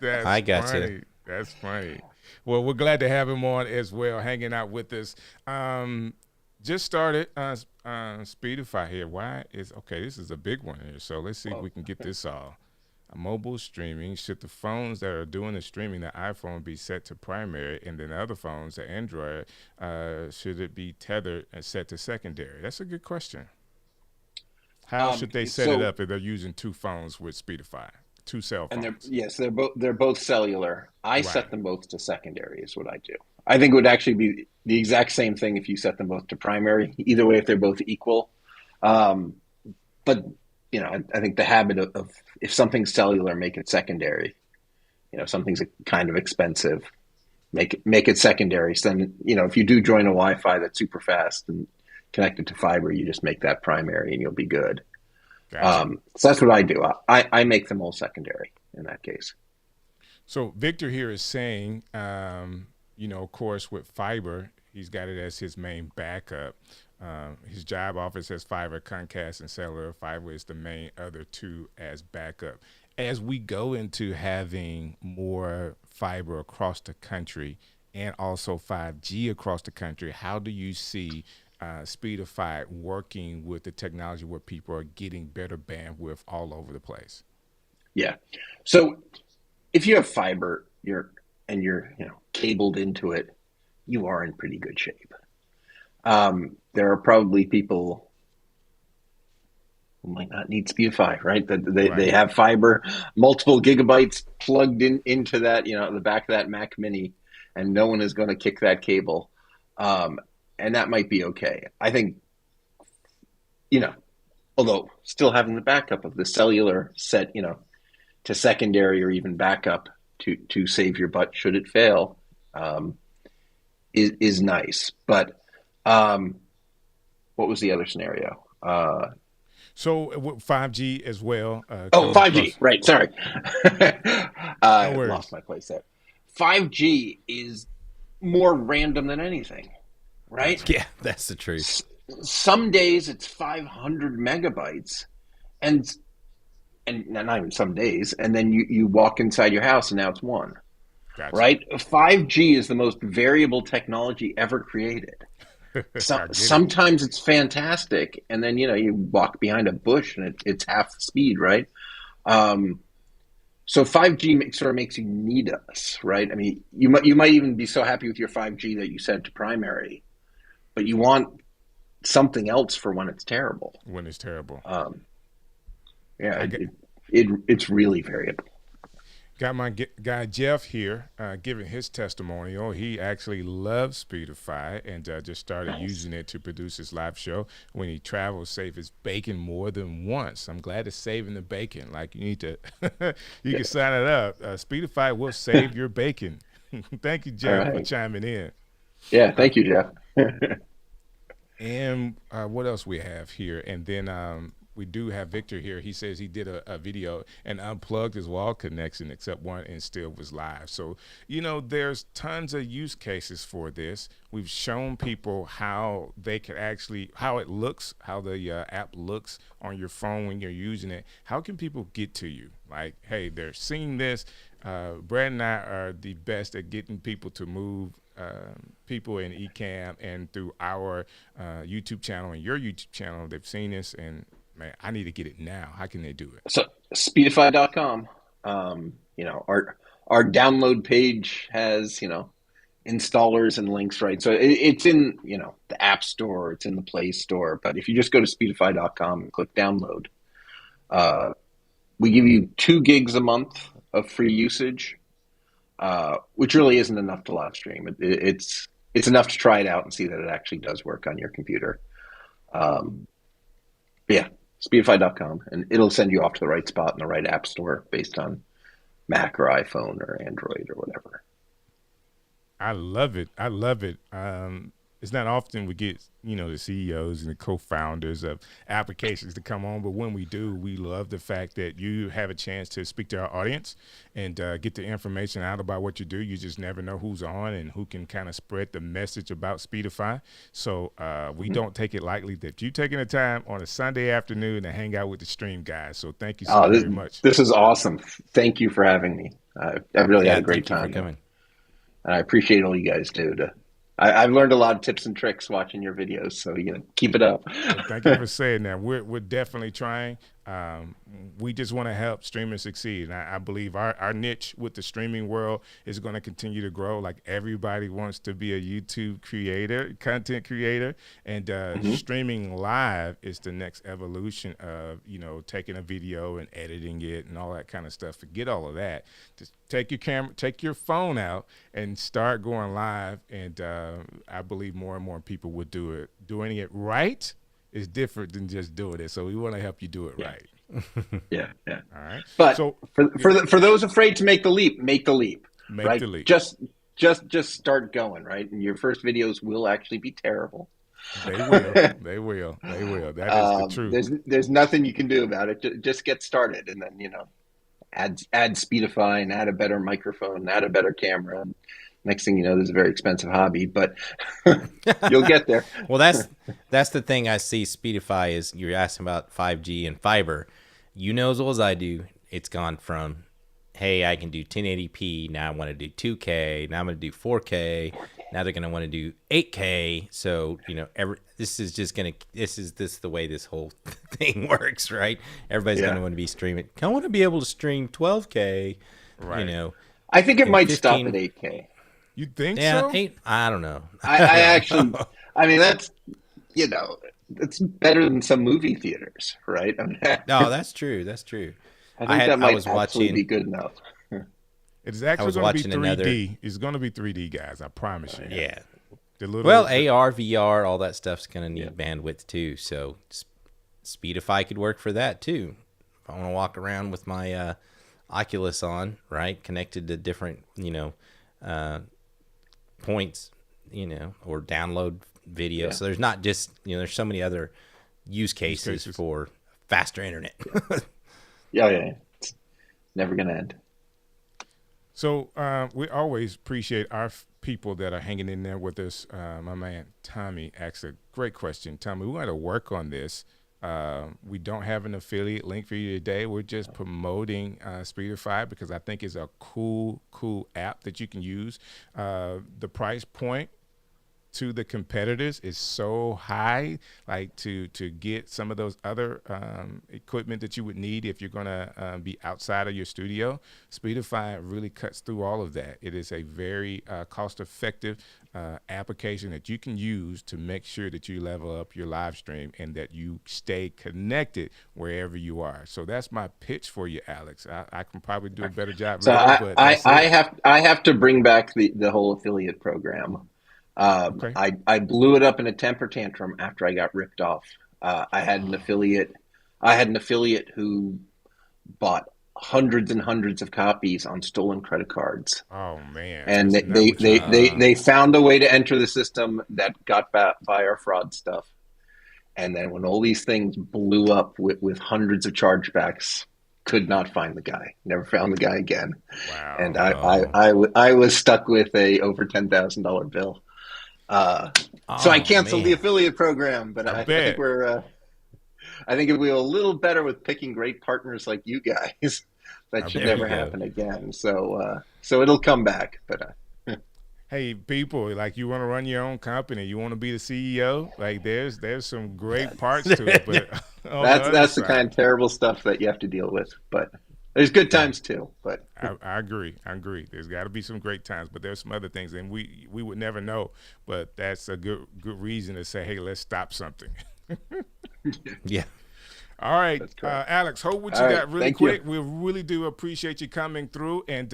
I got you. That's funny. Well, we're glad to have him on as well, hanging out with us. Just started Speedify here. This is a big one here. So let's see if we can get this all. Mobile streaming. Should the phones that are doing the streaming, the iPhone, be set to primary, and then the other phones, the Android, should it be tethered and set to secondary? That's a good question. How should they set it up if they're using 2 phones with Speedify? 2 cell phones. And they're both cellular. I set them both to secondary is what I do. I think it would actually be the exact same thing if you set them both to primary. Either way, if they're both equal. But you know, I think the habit of if something's cellular, make it secondary. You know, something's kind of expensive, make it secondary. So then, you know, if you do join a Wi-Fi that's super fast and connected to fiber, you just make that primary and you'll be good. Gotcha. So that's what I do. I make them all secondary in that case. So Victor here is saying, you know, of course, with fiber, he's got it as his main backup. His job offers as fiber, Comcast, and cellular. Fiber is the main other 2 as backup. As we go into having more fiber across the country and also 5G across the country, how do you see Speedify working with the technology where people are getting better bandwidth all over the place? Yeah. So if you have fiber, you're cabled into it, you are in pretty good shape. There are probably people who might not need Speedify, right? They have fiber, multiple gigabytes plugged into that, you know, the back of that Mac Mini, and no one is going to kick that cable. And that might be okay. I think, you know, although still having the backup of the cellular set, you know, to secondary or even backup to save your butt should it fail, is nice. But what was the other scenario? So 5G as well. 5G, right? Sorry, No worries. lost my place there. 5G is more random than anything, right? Yeah, that's the truth. Some days it's 500 megabytes, and not even some days, and then you walk inside your house and now it's one. Gotcha. Right? 5G is the most variable technology ever created. Sometimes it's fantastic, and then you walk behind a bush and it's half the speed, right? So 5G sort of makes you need us, right? I mean, you might even be so happy with your 5G that you sent to primary, but you want something else for when it's terrible. When it's terrible. It's really variable. Got my guy Jeff here giving his testimonial. He actually loves Speedify and just started using it to produce his live show. When he travels, save his bacon more than once. I'm glad it's saving the bacon. Like, you need to, you can sign it up. Speedify will save your bacon. Thank you, Jeff, for chiming in. Yeah, thank you, Jeff. And what else we have here? And then we do have Victor here. He says he did a video and unplugged his wall connection except one and still was live. So, there's tons of use cases for this. We've shown people how they could actually, how it looks, how the app looks on your phone when you're using it. How can people get to you? Like, hey, they're seeing this. Brant and I are the best at getting people to move people in Ecamm, and through our YouTube channel and your YouTube channel, they've seen this and, man, I need to get it now. How can they do it? So Speedify.com. Our download page has installers and links, right? So it's in the App Store, it's in the Play Store. But if you just go to Speedify.com and click download, we give you 2 gigs a month of free usage, which really isn't enough to live stream. It's enough to try it out and see that it actually does work on your computer. Yeah. Speedify.com, and it'll send you off to the right spot in the right app store based on Mac or iPhone or Android or whatever. I love it. I love it. It's not often we get, the CEOs and the co-founders of applications to come on, but when we do, we love the fact that you have a chance to speak to our audience and get the information out about what you do. You just never know who's on and who can kind of spread the message about Speedify. So we don't take it lightly that you taking the time on a Sunday afternoon to hang out with the stream guys. So thank you so very much. This is awesome. Thank you for having me. I've really had a great time. For coming. And I appreciate all you guys do. I've learned a lot of tips and tricks watching your videos, so keep it up. Well, thank you for saying that. We're definitely trying. We just want to help streamers succeed. And I believe our niche with the streaming world is going to continue to grow. Like, everybody wants to be a YouTube creator, content creator, and streaming live is the next evolution of, taking a video and editing it and all that kind of stuff. Forget all of that. Just take your camera, take your phone out and start going live. And I believe more and more people would do it. Doing it right is different than just doing it. So we want to help you do it right. Yeah. All right. But so, for those afraid to make the leap, make the leap. Make the leap. Just start going, right? And your first videos will actually be terrible. They will. That is the truth. There's nothing you can do about it. Just get started, and then add Speedify and add a better microphone, add a better camera. And next thing you know, this is a very expensive hobby, but you'll get there. Well, that's the thing I see. Speedify is, you're asking about 5G and fiber. As well as I do, it's gone from, hey, I can do 1080p. Now I want to do 2K. Now I'm going to do 4K. Now they're going to want to do 8K. So, this is the way this whole thing works, right? Everybody's going to want to be streaming. I want to be able to stream 12K, right. I think it might stop at 8K. You think so? So? 8, I don't know. I actually, that's, it's better than some movie theaters, right? No, that's true. That's true. I think that might actually be good enough. It's actually going to be 3D. It's going to be 3D, guys. I promise you. Yeah. Well, AR, VR, all that stuff's going to need bandwidth too. So Speedify could work for that too. If I want to walk around with my Oculus on, right? Connected to different, points, or download video. Yeah. So there's not just, there's so many other use cases for faster internet. Yeah. It's never going to end. So we always appreciate our people that are hanging in there with us. My man Tommy asked a great question. Tommy, we got to work on this. We don't have an affiliate link for you today. We're just promoting Speedify because I think it's a cool app that you can use. The price point to the competitors is so high, like to get some of those other equipment that you would need if you're going to be outside of your studio. Speedify really cuts through all of that. It is a very cost-effective application that you can use to make sure that you level up your live stream and that you stay connected wherever you are. So that's my pitch for you, Alex. I can probably do a better job. So later, I have to bring back the whole affiliate program. Okay. I blew it up in a temper tantrum after I got ripped off. I had an affiliate who bought hundreds and hundreds of copies on stolen credit cards. Oh man! And they found a way to enter the system that got by our fraud stuff. And then when all these things blew up with hundreds of chargebacks, could not find the guy. Never found the guy again. Wow! And I was stuck with a over $10,000 bill. So I canceled the affiliate program, but I think it'll be a little better with picking great partners like you guys. That should never happen again. So it'll come back. But hey, people, like you want to run your own company, you want to be the CEO. Like there's some great parts to it, but that's the kind of terrible stuff that you have to deal with. But there's good times too. But I agree. There's got to be some great times, but there's some other things, and we would never know. But that's a good reason to say, hey, let's stop something. Yeah. All right, Alex, hold what you got really quick. You. We really do appreciate you coming through, and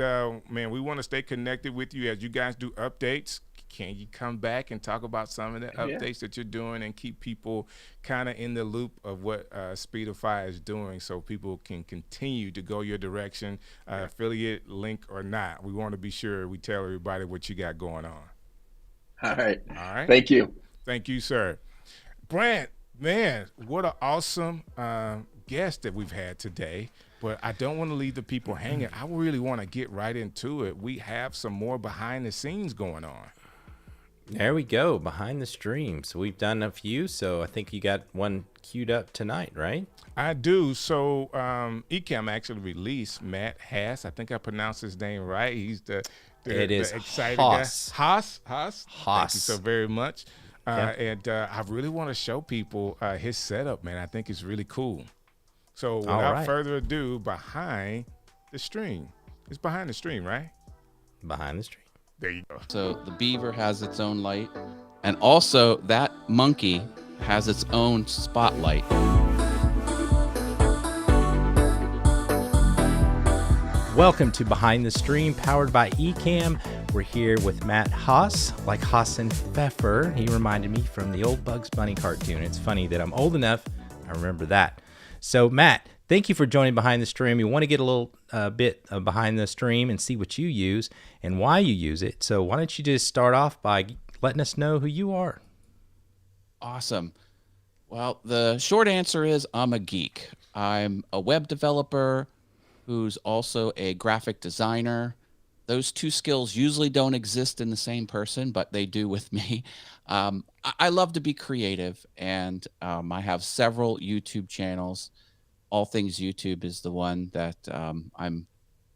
man, we want to stay connected with you as you guys do updates. Can you come back and talk about some of the updates that you're doing and keep people kind of in the loop of what Speedify is doing so people can continue to go your direction, affiliate link or not? We want to be sure we tell everybody what you got going on. All right. Thank you, sir. Brant, man, what an awesome guest that we've had today. But I don't want to leave the people hanging. I really want to get right into it. We have some more behind the scenes going on. There we go, behind the stream. So we've done a few, so I think you got one queued up tonight, right? I do. So Ecamm actually released Matt Haas. I think I pronounced his name right. He's the excited Haas. guy. Haas. Haas. Thank you so very much. And I really want to show people his setup, man. I think it's really cool. So without further ado, behind the stream. It's behind the stream, right? Behind the stream. There you go. So the beaver has its own light, and also that monkey has its own spotlight. Welcome to Behind the Stream, powered by Ecamm. We're here with Matt Haas, like Haas and Pfeffer. He reminded me from the old Bugs Bunny cartoon. It's funny that I'm old enough, I remember that. So Matt, thank you for joining Behind the Stream. We want to get a little bit of behind the stream and see what you use and why you use it. So why don't you just start off by letting us know who you are? Awesome. Well, the short answer is I'm a geek. I'm a web developer who's also a graphic designer. Those two skills usually don't exist in the same person, but they do with me. I love to be creative, and I have several YouTube channels. All Things YouTube is the one that I'm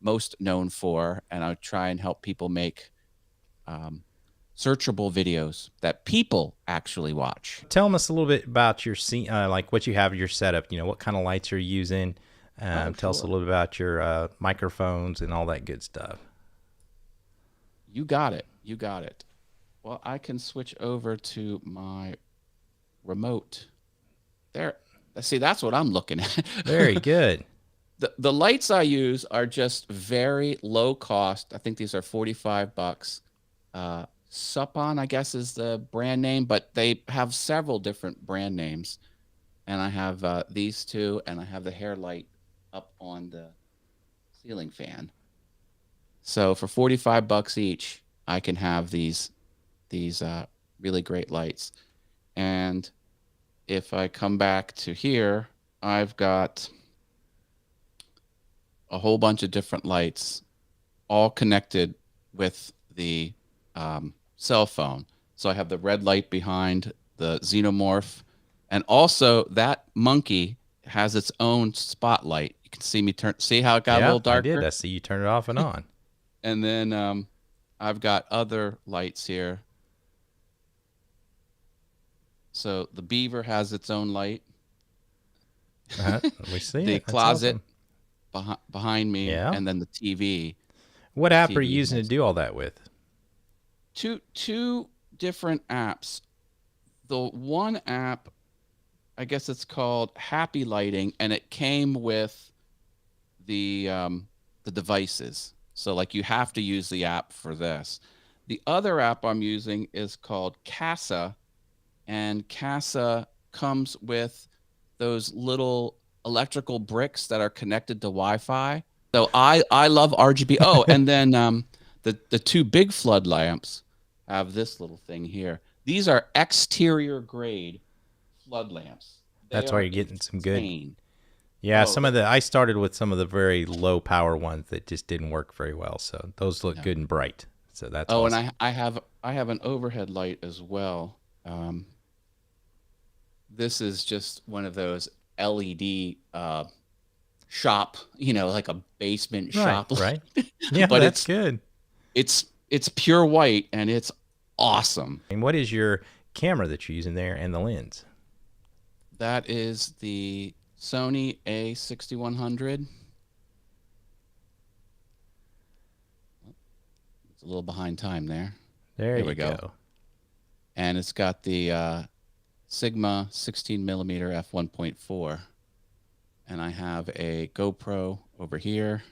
most known for, and I try and help people make searchable videos that people actually watch. Tell us a little bit about your scene, like what you have your setup. You know, what kind of lights you're using. Tell us a little bit about your microphones and all that good stuff. You got it. Well, I can switch over to my remote. There. See, that's what I'm looking at. Very good. The lights I use are just very low cost. I think these are $45. Supon, I guess, is the brand name, but they have several different brand names. And I have these two, and I have the hair light up on the ceiling fan. So for $45 each, I can have these really great lights. And if I come back to here, I've got a whole bunch of different lights all connected with the cell phone. So I have the red light behind the xenomorph, and also that monkey has its own spotlight. You can see me see how it got a little darker? I did. I see you turn it off and on. And then I've got other lights here. So the beaver has its own light. We see the it. closet awesome. behind me, and then the TV. What app are you using to do all that with? Two different apps. The one app, I guess it's called Happy Lighting, and it came with the devices. So like you have to use the app for this. The other app I'm using is called Casa, and Casa comes with those little electrical bricks that are connected to Wi-Fi. So I love RGB. Oh, and then the two big flood lamps have this little thing here. These are exterior grade flood lamps. That's why you're getting some good. Yeah, I started with some of the very low power ones that just didn't work very well. So those look good and bright. So that's awesome. And I have an overhead light as well. This is just one of those LED shop, like a basement shop. Right. Yeah, but that's good. It's pure white and it's awesome. And what is your camera that you're using there and the lens? That is the Sony A6100. It's a little behind time there. There we go. And it's got the Sigma 16mm f1.4. And I have a GoPro over here.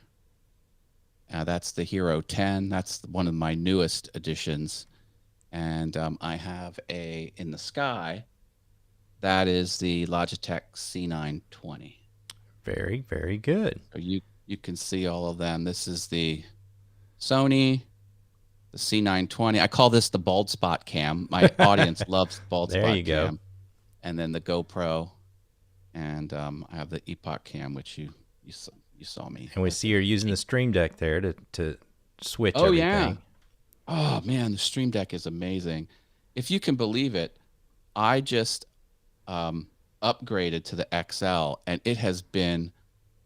That's the Hero 10. That's one of my newest additions. And I have in the sky, that is the Logitech C920. Very, very good. So you can see all of them. This is the Sony, the C920. I call this the bald spot cam. My audience loves bald spot cam. There you go. And then the GoPro. And I have the Epoch cam, which you saw me. And we see you're using the Stream Deck there to switch everything. Yeah. Oh, man, the Stream Deck is amazing. If you can believe it, I just upgraded to the XL, and it has been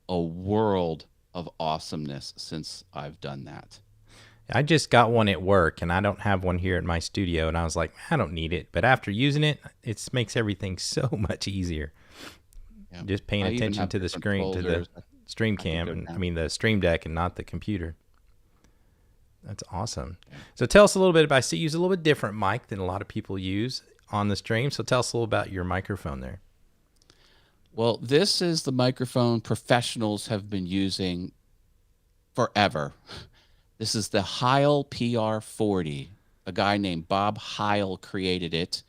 a world of awesomeness since I've done that. I just got one at work, and I don't have one here in my studio, and I was like, I don't need it. But after using it, it makes everything so much easier. Yeah. Just paying attention to the screen, to the stream cam, the Stream Deck and not the computer. That's awesome. Yeah. So tell us a little bit about, I see you use a little bit different mic than a lot of people use on the stream. So tell us a little about your microphone there. Well, this is the microphone professionals have been using forever. This is the Heil PR40. A guy named Bob Heil created it.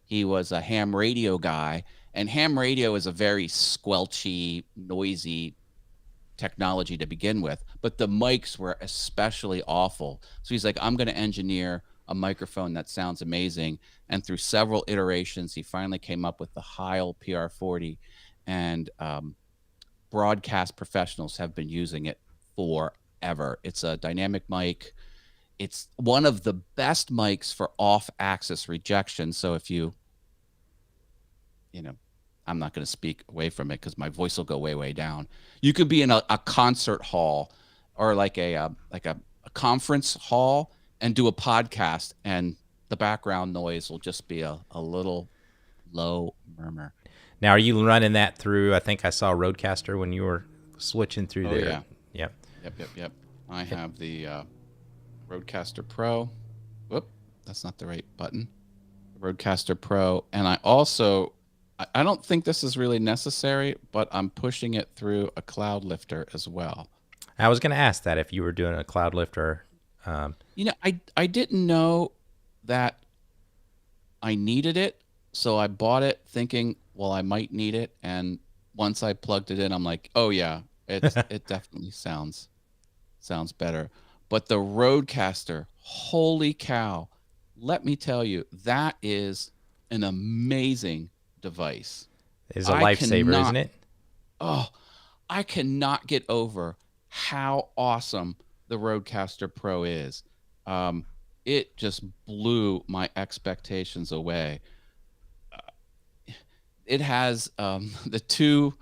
He was a ham radio guy, and ham radio is a very squelchy, noisy technology to begin with, but the mics were especially awful. So he's like, I'm going to engineer a microphone that sounds amazing. And through several iterations, he finally came up with the Heil PR40, and broadcast professionals have been using it forever. It's a dynamic mic. It's one of the best mics for off-axis rejection. So if I'm not going to speak away from it because my voice will go way, way down. You could be in a concert hall or like a conference hall and do a podcast, and the background noise will just be a little low murmur. Now, are you running that through? I think I saw Rodecaster when you were switching through there. Yeah. Yep. I have the Rodecaster Pro. Whoop, that's not the right button. Rodecaster Pro, and I also. I don't think this is really necessary, but I'm pushing it through a cloud lifter as well. I was going to ask that if you were doing a cloud lifter. I didn't know that I needed it, so I bought it thinking, well, I might need it. And once I plugged it in, I'm like, oh yeah, it definitely sounds sounds better. But the Rodecaster, holy cow. Let me tell you, that is an amazing device. It is a lifesaver, isn't it? Oh, I cannot get over how awesome the Rodecaster Pro is. It just blew my expectations away. It has the 2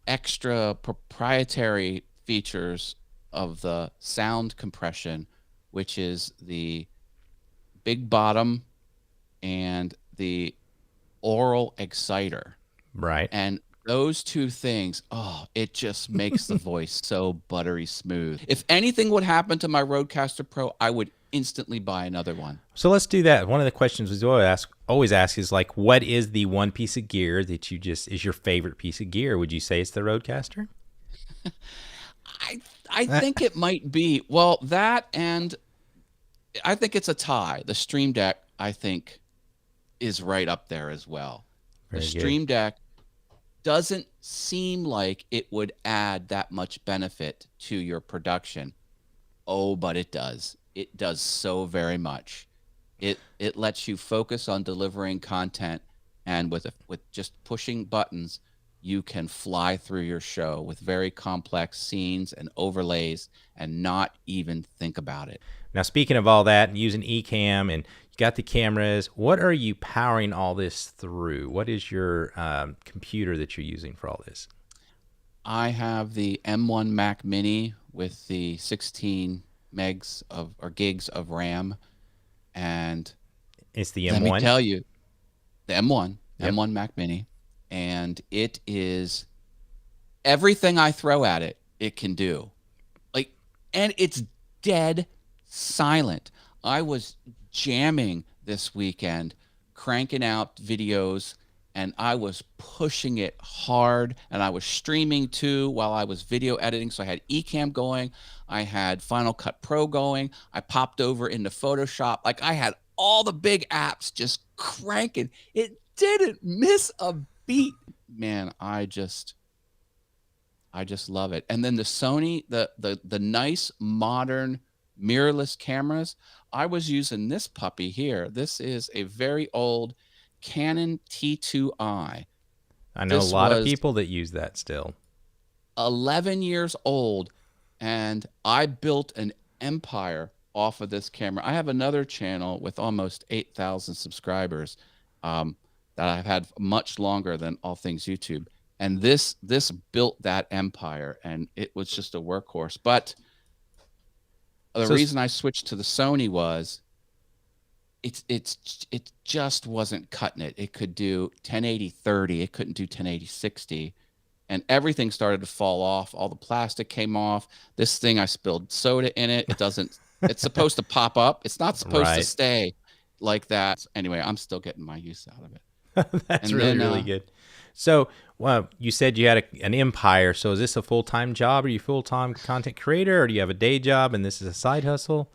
extra proprietary features of the sound compression, which is the big bottom and the oral exciter. Right. And those 2 things, it just makes the voice so buttery smooth. If anything would happen to my Rodecaster Pro, I would instantly buy another one. So let's do that. One of the questions we always ask is like, what is the one piece of gear that is your favorite piece of gear? Would you say it's the Rodecaster? I think it might be. Well, that, and I think it's a tie. The Stream Deck, I think, is right up there as well. Very the good. Stream Deck doesn't seem like it would add that much benefit to your production. Oh, but it does. It does so very much. It lets you focus on delivering content, and with just pushing buttons, you can fly through your show with very complex scenes and overlays and not even think about it. Now, speaking of all that, using Ecamm, and you got the cameras, what are you powering all this through? What is your computer that you're using for all this? I have the M1 Mac Mini with the 16 gigs of RAM, and it's the M1. Let me tell you, the M1, Yep. M1 Mac Mini, and it is everything I throw at it, it can do. And it's dead silent. I was jamming this weekend, cranking out videos, and I was pushing it hard, and I was streaming too while I was video editing. So I had Ecamm going, I had Final Cut Pro going, I popped over into Photoshop. I had all the big apps just cranking. It didn't miss a beat. Man, I just love it. And then the Sony, the nice modern mirrorless cameras, I was using this puppy here. This is a very old Canon T2i. I know a lot of people that use that still. 11 years old, and I built an empire off of this camera. I have another channel with almost 8,000 subscribers that I've had much longer than All Things YouTube. And this built that empire, and it was just a workhorse. But the reason I switched to the Sony was it just wasn't cutting it. It could do 1080-30. It couldn't do 1080-60. And everything started to fall off. All the plastic came off. This thing, I spilled soda in it. It doesn't, it's supposed to pop up. It's not supposed to stay like that. Anyway, I'm still getting my use out of it. That's really good. So, well, you said you had an empire. So is this a full-time job? Are you a full-time content creator, or do you have a day job and this is a side hustle?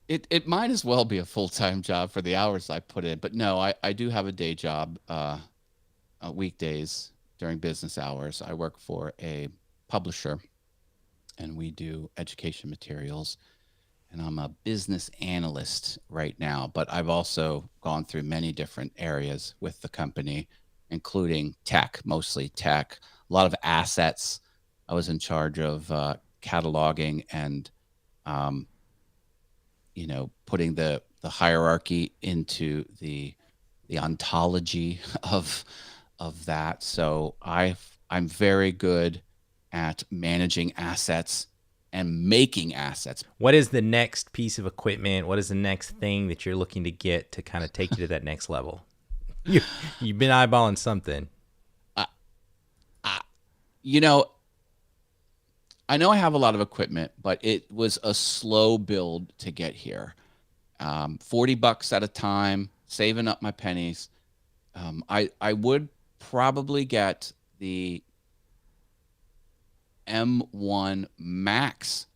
It might as well be a full-time job for the hours I put in. But no, I do have a day job weekdays during business hours. I work for a publisher, and we do education materials. And I'm a business analyst right now, but I've also gone through many different areas with the company, including tech, mostly tech, a lot of assets. I was in charge of cataloging and, putting the hierarchy into the ontology of that. So I'm very good at managing assets and making assets. What is the next piece of equipment? What is the next thing that you're looking to get to kind of take you to that next level? You've been eyeballing something. I know I have a lot of equipment, but it was a slow build to get here. $40 at a time, saving up my pennies. I would probably get the M1 Max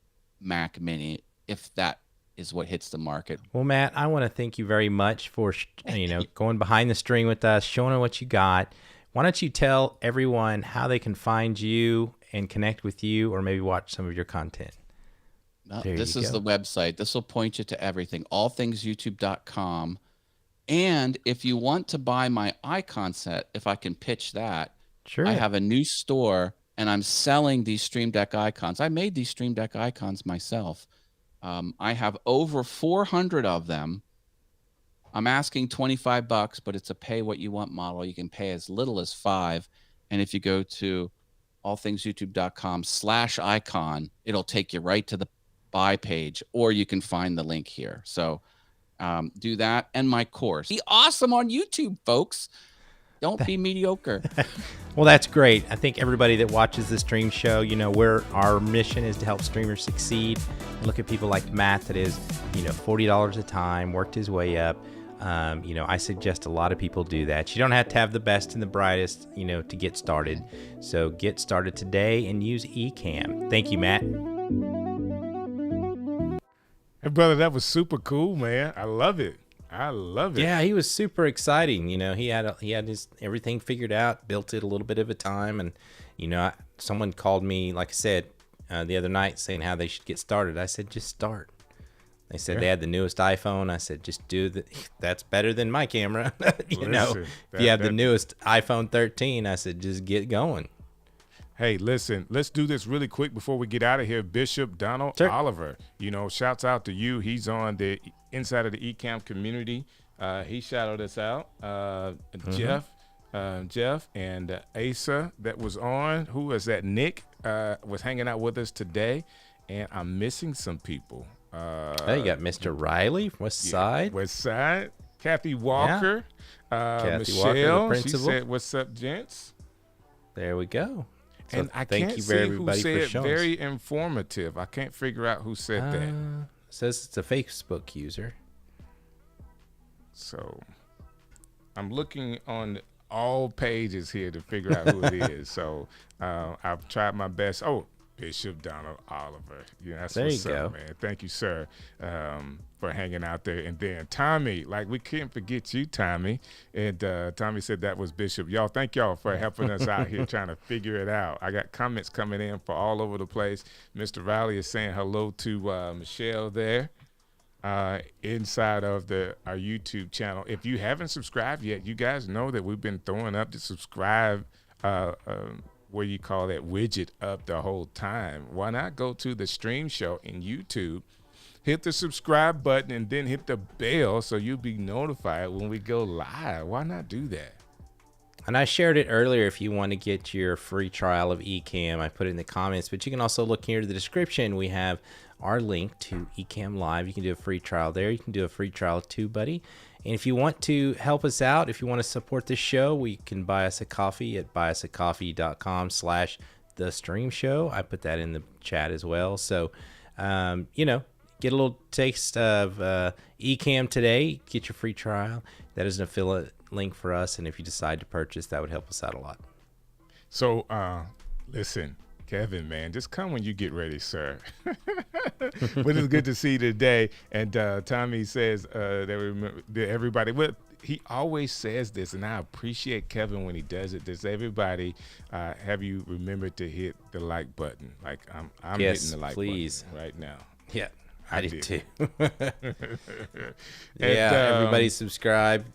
Mac Mini if that is what hits the market. Well, Matt, I want to thank you very much for going behind the string with us, showing what you got. Why don't you tell everyone how they can find you and connect with you, or maybe watch some of your content? This is the website. This will point you to everything, allthingsyoutube.com. And if you want to buy my icon set, if I can pitch that, sure. I have a new store and I'm selling these Stream Deck icons. I made these Stream Deck icons myself. I have over 400 of them. I'm asking $25, but it's a pay what you want model. You can pay as little as $5. And if you go to allthingsyoutube.com/icon, it'll take you right to the buy page, or you can find the link here. So do that. And my course. Be awesome on YouTube, folks. Don't be mediocre. Well, that's great. I think everybody that watches the stream show, you know, our mission is to help streamers succeed. Look at people like Matt that is, you know, $40 a time, worked his way up. You know, I suggest a lot of people do that. You don't have to have the best and the brightest, you know, to get started. So get started today and use Ecamm. Thank you, Matt. Hey, brother, that was super cool, man. I love it. I love it. Yeah, he was super exciting. You know, he had his everything figured out, built it a little bit of a time. And, you know, someone called me, like I said, the other night saying how they should get started. I said, just start. They said they had the newest iPhone. I said, just do that. That's better than my camera. You know, if you have the newest iPhone 13, I said, just get going. Hey, listen, let's do this really quick before we get out of here. Bishop Donald Oliver, you know, shouts out to you. He's on the inside of the Ecamm community. He shouted us out. Jeff and Asa that was on. Who was that? Nick was hanging out with us today. And I'm missing some people. Hey, you got Mr. Riley, West Side. West Side. Kathy Walker. Kathy Michelle, Walker, the principal. She said, what's up, gents? There we go. So And I thank can't you see very who everybody for said showing very informative. I can't figure out who said that. Says it's a Facebook user. So I'm looking on all pages here to figure out who it is. So I've tried my best. Oh, Bishop Donald Oliver. Yeah, that's there what's you up, go. man. Thank you, sir, for hanging out there. And then Tommy, like we can't forget you, Tommy. And Tommy said that was Bishop. Y'all, thank y'all for helping us out here trying to figure it out. I got comments coming in for all over the place. Mr. Riley is saying hello to Michelle there inside of our YouTube channel. If you haven't subscribed yet, you guys know that we've been throwing up the subscribe what do you call that widget up the whole time. Why not go to the stream show in YouTube, hit the subscribe button, and then hit the bell so you'll be notified when we go live? Why not do that? And I shared it earlier. If you want to get your free trial of Ecamm, I put it in the comments, but you can also look here to the description. We have our link to Ecamm Live. You can do a free trial there. You can do a free trial of TubeBuddy. And if you want to help us out, if you want to support the show, we can buy us a coffee at buyusacoffee.com/thestreamshow. I put that in the chat as well. So, you know, get a little taste of Ecamm Today. Get your free trial. That is an affiliate link for us. And if you decide to purchase, that would help us out a lot. So, listen, Kevin, man, just come when you get ready, sir. But it's good to see you today. And Tommy says that everybody, well, he always says this, and I appreciate Kevin when he does it. Does everybody have you remembered to hit the like button? Like I'm yes, hitting the like please. button right now. Yeah, I did too. And, everybody subscribe,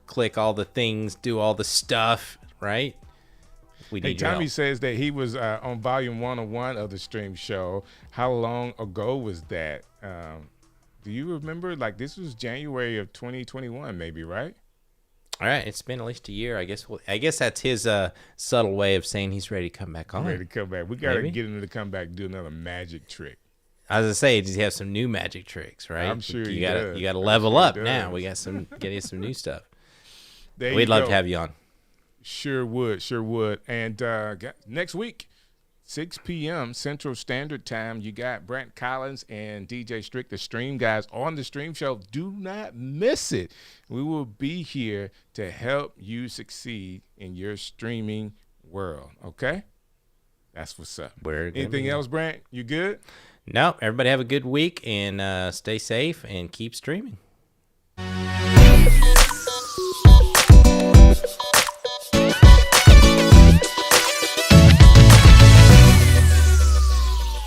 click all the things, do all the stuff, right? Hey, Tommy says that he was on volume 101 of the stream show. How long ago was that? Do you remember? Like, this was January of 2021, maybe, right? All right, it's been at least a year. I guess that's his subtle way of saying he's ready to come back on. Ready to come back. We got to get him to come back and do another magic trick. I was gonna say, does he have some new magic tricks? Right? I'm sure you does. You got to level up now. We got getting some new stuff. We'd love to have you on. Sure would. And next week, 6 p.m. Central Standard Time, you got Brant Collins and DJ Strick, the stream guys, on the stream show. Do not miss it. We will be here to help you succeed in your streaming world, okay? That's what's up. Anything else, Brant? You good? No, everybody have a good week and stay safe and keep streaming.